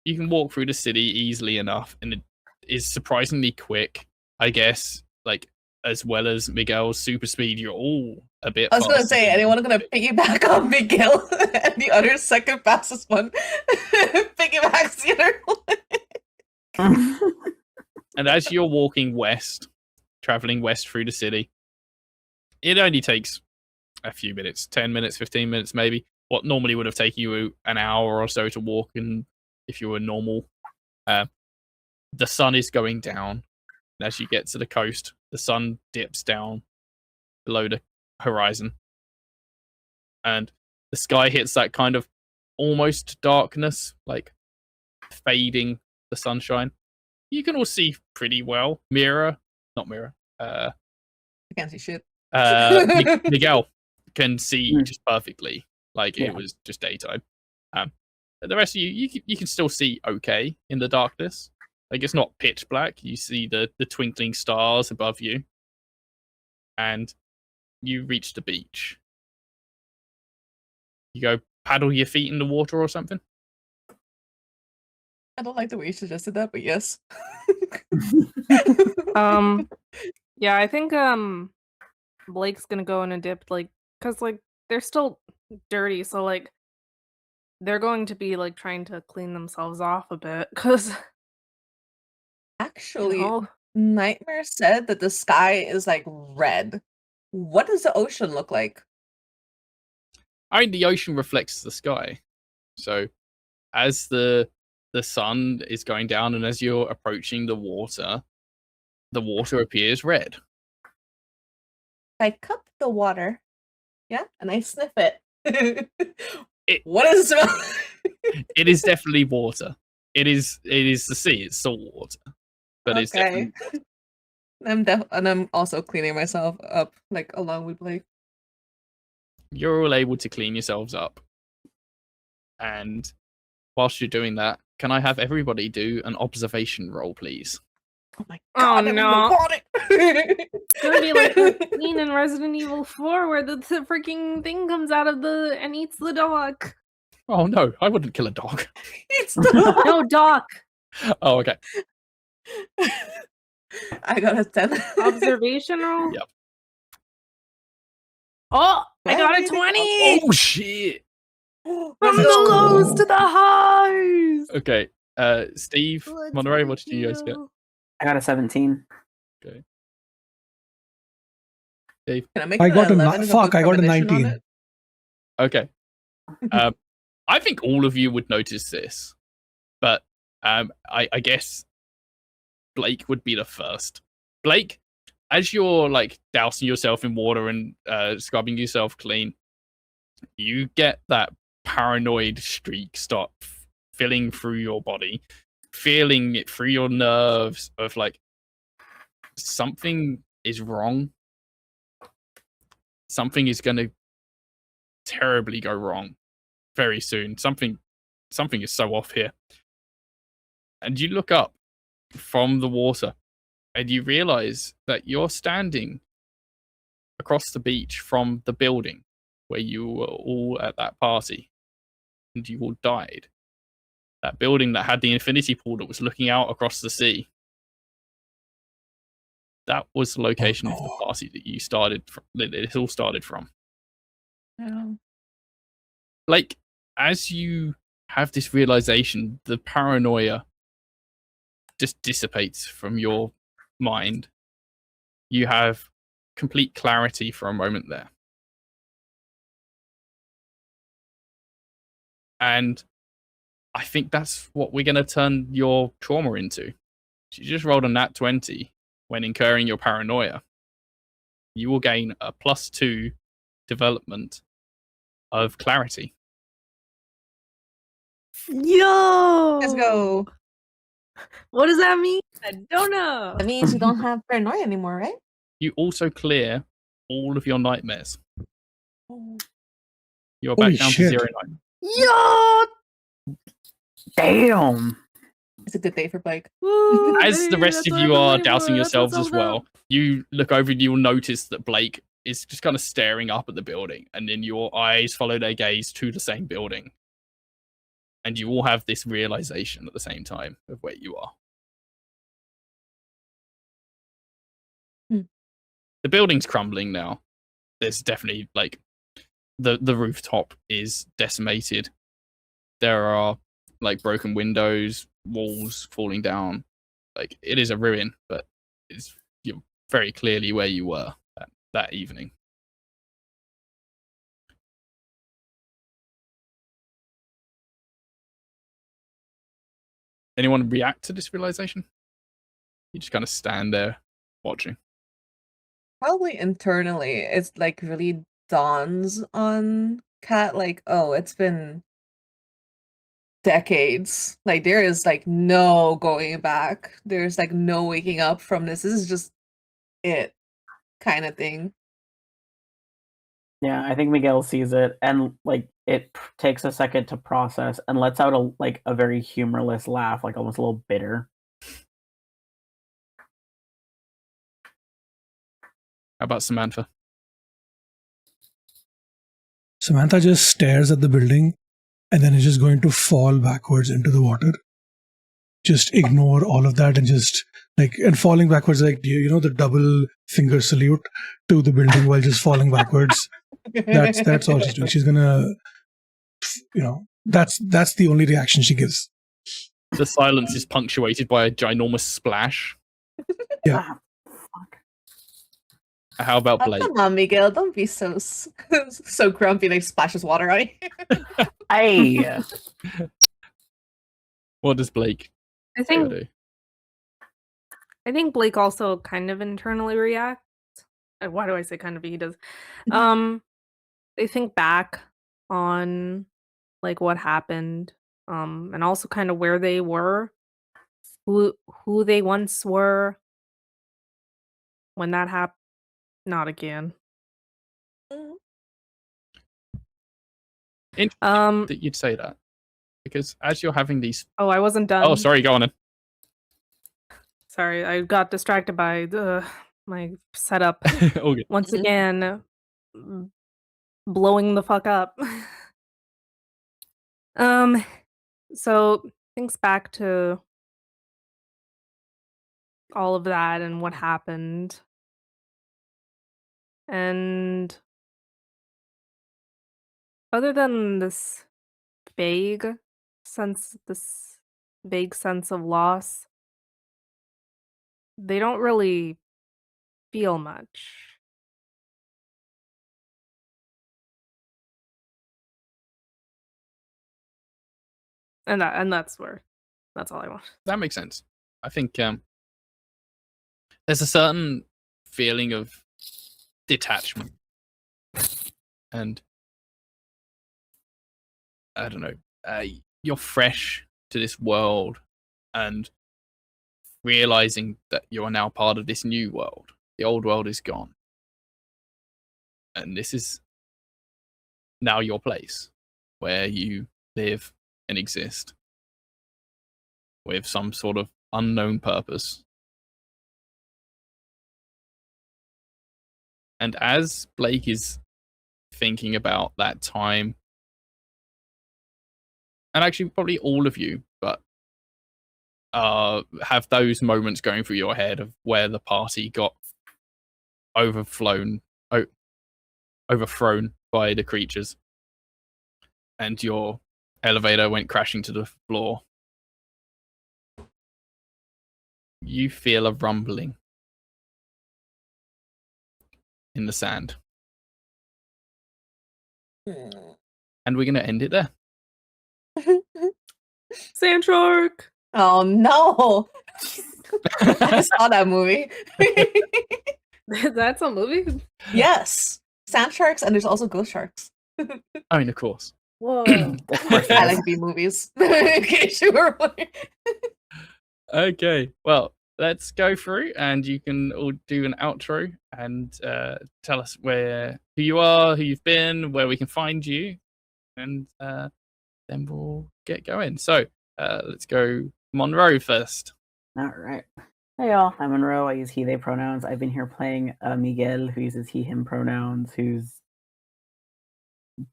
You can walk through the city easily enough, and it is surprisingly quick, I guess. Like, as well as Miguel's super speed, you're all a bit. I was gonna say, anyone gonna piggyback on Miguel, and the other second fastest one piggybacks the other one. And as you're walking west, traveling west through the city, it only takes a few minutes, 10 minutes, 15 minutes, maybe. What normally would have taken you an hour or so to walk, and if you were normal, the sun is going down. And as you get to the coast, the sun dips down below the horizon, and the sky hits that kind of almost darkness, like fading the sunshine. You can all see pretty well. Not Mira. I can't see shit. Miguel can see just perfectly. Like it was just daytime. The rest of you can still see okay in the darkness. Like it's not pitch black. You see the twinkling stars above you, and you reach the beach. You go paddle your feet in the water or something. I don't like the way you suggested that, but yes. Yeah, I think Blake's gonna go in a dip, like, cause like they're still dirty, so like they're going to be like trying to clean themselves off a bit, cause actually, Nightmare said that the sky is like red. What does the ocean look like? I mean, the ocean reflects the sky, so as the sun is going down and as you're approaching the water appears red. I cup the water, and I sniff it. What is it smell? It is definitely water. It is the sea. It's salt water, but it's definitely water. I'm also cleaning myself up, like along with Blake. You're all able to clean yourselves up, and whilst you're doing that, can I have everybody do an observation roll, please? Oh my god! Oh no! It's gonna be like the scene in Resident Evil 4 where the freaking thing comes out of and eats the dog. Oh no! I wouldn't kill a dog. It's the No, Doc. Oh, okay. I got a 10. Observation roll. Yep. Oh, I got a 20. Oh shit! From the lows to the highs. Okay, Steve, Monterey, what did you guys get? I got a 17. Okay. Dave? Can I make I got a I got a 19. Okay. I think all of you would notice this, but I guess Blake would be the first. Blake, as you're like dousing yourself in water and scrubbing yourself clean, you get that paranoid streak start filling through your body, feeling it through your nerves of like something is wrong. Something is going to terribly go wrong very soon. Something is so off here. And you look up from the water and you realize that you're standing across the beach from the building where you were all at that party and you all died. That building that had the infinity pool that was looking out across the sea. That was the location of the party that you started from, that it all started from. Yeah. Like, as you have this realization, the paranoia just dissipates from your mind. You have complete clarity for a moment there. And I think that's what we're going to turn your trauma into. You just rolled a nat 20 when incurring your paranoia. You will gain a +2 development of clarity. Yo! Let's go. What does that mean? I don't know. That means you don't have paranoia anymore, right? You also clear all of your nightmares. You're Holy back down shit. to 0 nightmares. Yo! Damn. It's a good day for Blake. Woo, As hey, the rest that's of what you I've been are waiting dousing for. That's yourselves what's as all well, about. you look over and you'll notice that Blake is just kind of staring up at the building, and then your eyes follow their gaze to the same building. And you all have this realization at the same time of where you are. The building's crumbling now. There's definitely like the rooftop is decimated. There are like broken windows, walls falling down. Like it is a ruin, but you're very clearly where you were that evening. Anyone react to this realization? You just kind of stand there watching. Probably internally, it's like really dawns on Kat, like, oh, it's been decades. Like there is like no going back. There's like no waking up from this. This is just it kind of thing. Yeah, I think Miguel sees it and like it takes a second to process and lets out a very humorless laugh, like almost a little bitter. How about Samantha? Samantha just stares at the building and then is just going to fall backwards into the water. Just ignore all of that and just and falling backwards, like, you know, the double finger salute to the building while just falling backwards. That's all she's doing. She's gonna, that's the only reaction she gives. The silence is punctuated by a ginormous splash. Yeah. Fuck. How about Blake? Come on, Miguel, don't be so grumpy. Like splashes water on you. Hey. What does Blake I think Blake also kind of internally reacts. Why do I say kind of? He does. They think back on like what happened, and also kind of where they were, who they once were when that happened. Not again. Interesting that you'd say that, because as you're having these. Oh, I wasn't done. Oh, sorry. Go on then. Sorry, I got distracted by my setup. All good. Once again, blowing the fuck up. So thinks back to all of that and what happened. And other than this vague sense of loss, they don't really feel much. And that's all I want. That makes sense. I think there's a certain feeling of detachment, and I don't know. You're fresh to this world, and realizing that you are now part of this new world. The old world is gone, and this is now your place, where you live and exist with some sort of unknown purpose. And as Blake is thinking about that time, and actually probably all of you, but have those moments going through your head of where the party got overthrown by the creatures, and your elevator went crashing to the floor. You feel a rumbling in the sand. And we're going to end it there. Sand shark. Oh no! I saw that movie. That's a movie? Yes, sand sharks, and there's also ghost sharks. I mean, of course. Whoa. Of course I it is. like B movies. In case you were wondering. Okay, well, let's go through, and you can all do an outro and tell us who you are, who you've been, where we can find you, and then we'll get going. So let's go Monroe first. All right. Hey y'all, I'm Monroe. I use he, they pronouns. I've been here playing Miguel, who uses he, him pronouns,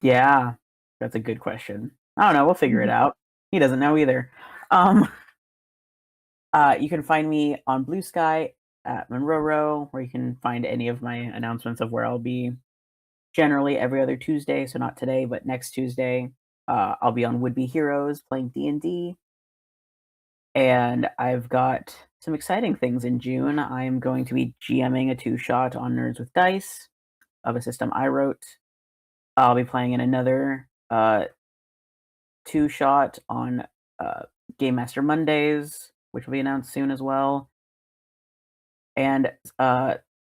yeah, that's a good question. I don't know, we'll figure it out. He doesn't know either. You can find me on Blue Sky at Monroe, where you can find any of my announcements of where I'll be. Generally every other Tuesday, so not today, but next Tuesday. I'll be on Would Be Heroes playing D&D. And I've got some exciting things in June. I'm going to be GMing a 2-shot on Nerds with Dice of a system I wrote. I'll be playing in another 2-shot on Game Master Mondays, which will be announced soon as well. And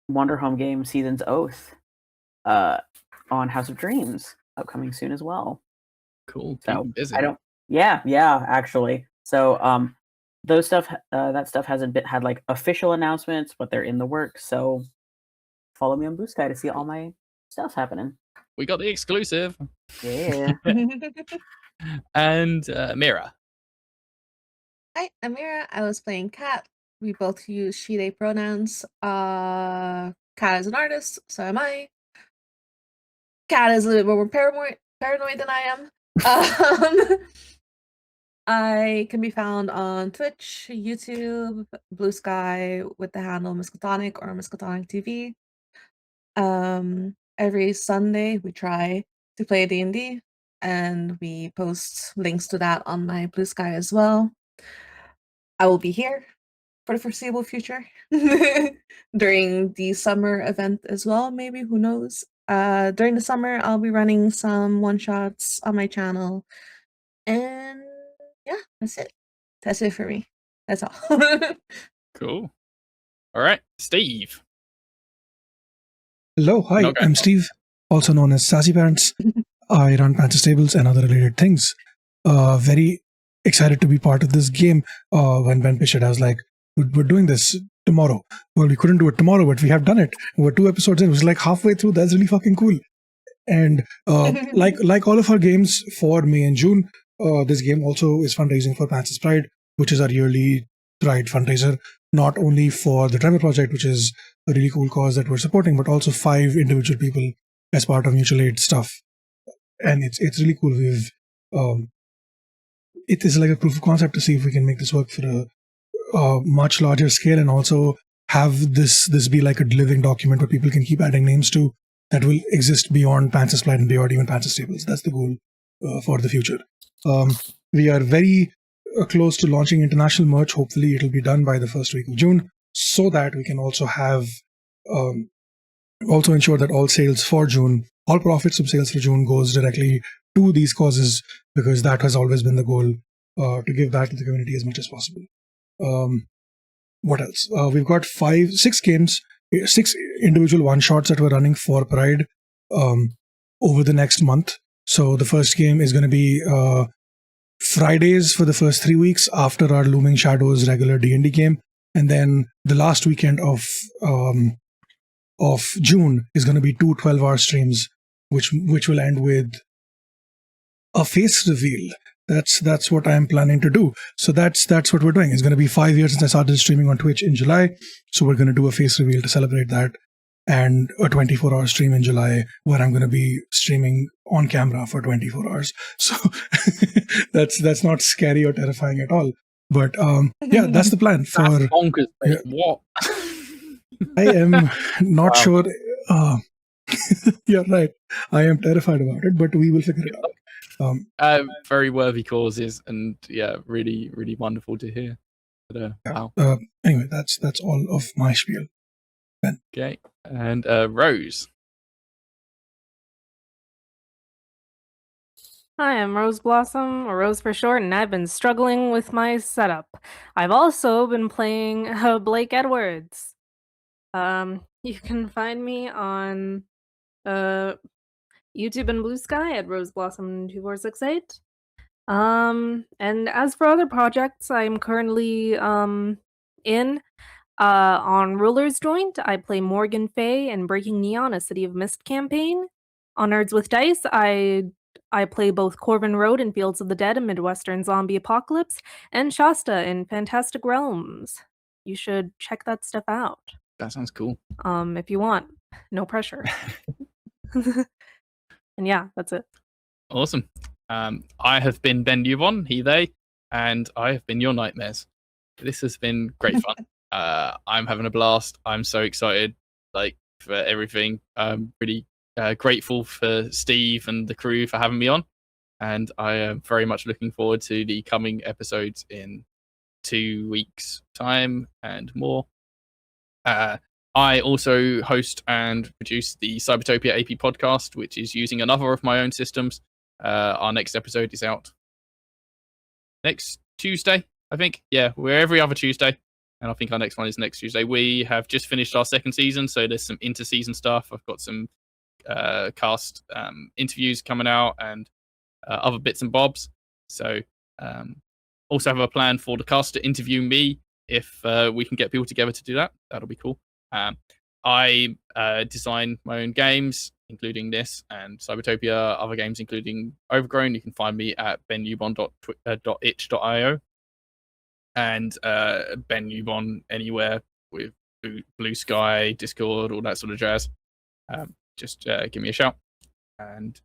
Wonder Home Game Season's Oath on House of Dreams, upcoming soon as well. Cool. So busy. Yeah, actually. So that stuff hasn't had like official announcements, but they're in the works. So follow me on Blue Sky to see all my stuff happening. We got the exclusive. Yeah. And Mira. Hi, I'm Mira. I was playing Kat. We both use she, they pronouns. Kat is an artist, so am I. Kat is a little bit more paranoid than I am. I can be found on Twitch, YouTube, Blue Sky with the handle Miskatonic or Miskatonic TV. Every Sunday we try to play D&D, and we post links to that on my Blue Sky as well. I will be here for the foreseeable future during the summer event as well, maybe, who knows. During the summer I'll be running some one-shots on my channel, and yeah, that's it for me. That's all. Cool. All right, Steve. Hello, hi, Okay. I'm Steve, also known as Sassy Parents. I run Pantsless tables and other related things. Very excited to be part of this game. When Ben pitched it, I was like, we're doing this tomorrow. Well, we couldn't do it tomorrow, but we have done it. We're 2 episodes in. It was like halfway through. That's really fucking cool. And like all of our games for May and June, this game also is fundraising for Pantsless Pride, which is our yearly Pride fundraiser, not only for the Trevor Project, which is a really cool cause that we're supporting, but also 5 individual people as part of mutual aid stuff. And it's really cool. It is like a proof of concept to see if we can make this work for a much larger scale, and also have this be like a living document where people can keep adding names to that will exist beyond Pantsless Pride and beyond even Pantsless tables. That's the goal for the future. We are very close to launching international merch. Hopefully it'll be done by the first week of June, so that we can also have also ensure that all sales for June, all profits from sales for June goes directly to these causes, because that has always been the goal, to give back to the community as much as possible. What else? We've got 6 games, 6 individual one-shots that we're running for Pride over the next month. So the first game is going to be Fridays for the first 3 weeks after our Looming Shadows regular D&D game. And then the last weekend of June is going to be 2 12-hour streams, which will end with a face reveal. That's what I'm planning to do. So that's what we're doing. It's going to be 5 years since I started streaming on Twitch in July. So we're going to do a face reveal to celebrate that, and a 24-hour stream in July where I'm going to be streaming on camera for 24 hours. So that's not scary or terrifying at all. But yeah, that's the plan for. That's bonkers. Yeah. What? I am not sure. You're right. I am terrified about it, but we will figure it out. Very worthy causes, and yeah, really, really wonderful to hear. But, wow. Anyway, that's all of my spiel. Ben. Okay, and Rose. Hi, I'm Rose Blossom, or Rose for short, and I've been struggling with my setup. I've also been playing Blake Edwards. You can find me on YouTube and Blue Sky at Rose Blossom 2468. And as for other projects, I'm currently in on Ruler's Joint, I play Morgan Fay in Breaking Neon, a City of Mist campaign. On Nerds with Dice, I play both Corvin Road in Fields of the Dead and Midwestern Zombie Apocalypse, and Shasta in Fantastic Realms. You should check that stuff out. That sounds cool. If you want. No pressure. And yeah, that's it. Awesome. I have been Ben Newbon, he, they, and I have been your nightmares. This has been great fun. I'm having a blast. I'm so excited, like, for everything. I'm really grateful for Steve and the crew for having me on, and I am very much looking forward to the coming episodes in 2 weeks' time and more. I also host and produce the Cybertopia AP podcast, which is using another of my own systems. Our next episode is out next Tuesday, I think. Yeah, we're every other Tuesday, and I think our next one is next Tuesday. We have just finished our second season, so there's some inter-season stuff. I've got some cast interviews coming out and other bits and bobs. So also have a plan for the cast to interview me if we can get people together to do that. That'll be cool. I design my own games, including this and Cybertopia, other games including Overgrown. You can find me at bennewbon.itch.io and Ben Newbon anywhere with Blue Sky, Discord, all that sort of jazz. Just give me a shout. And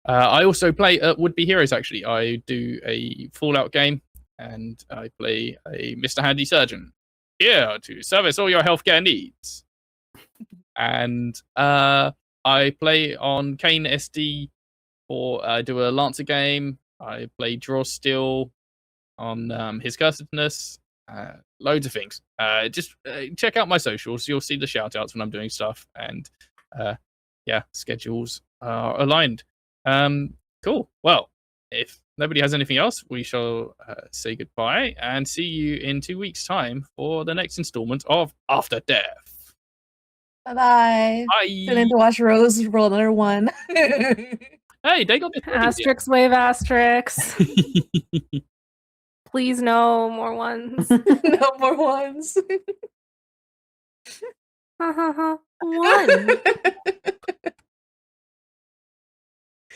I also play at Would Be Heroes, actually. I do a Fallout game, and I play a Mr. Handy Surgeon, here to service all your healthcare needs. And I play on Kane SD I do a Lancer game. I play Draw Steel on his Cursedness. Loads of things. Just check out my socials. You'll see the shout outs when I'm doing stuff. And yeah, schedules are aligned. Cool. Well, if nobody has anything else, we shall say goodbye and see you in 2 weeks' time for the next installment of After Death. Bye-bye. Bye. Feeling to watch Rose roll another one. Hey, they got the Asterix wave asterix. Please no more ones. No more ones. Ha ha ha. One.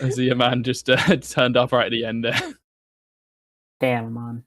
I see a man just turned up right at the end there. Damn, I'm on.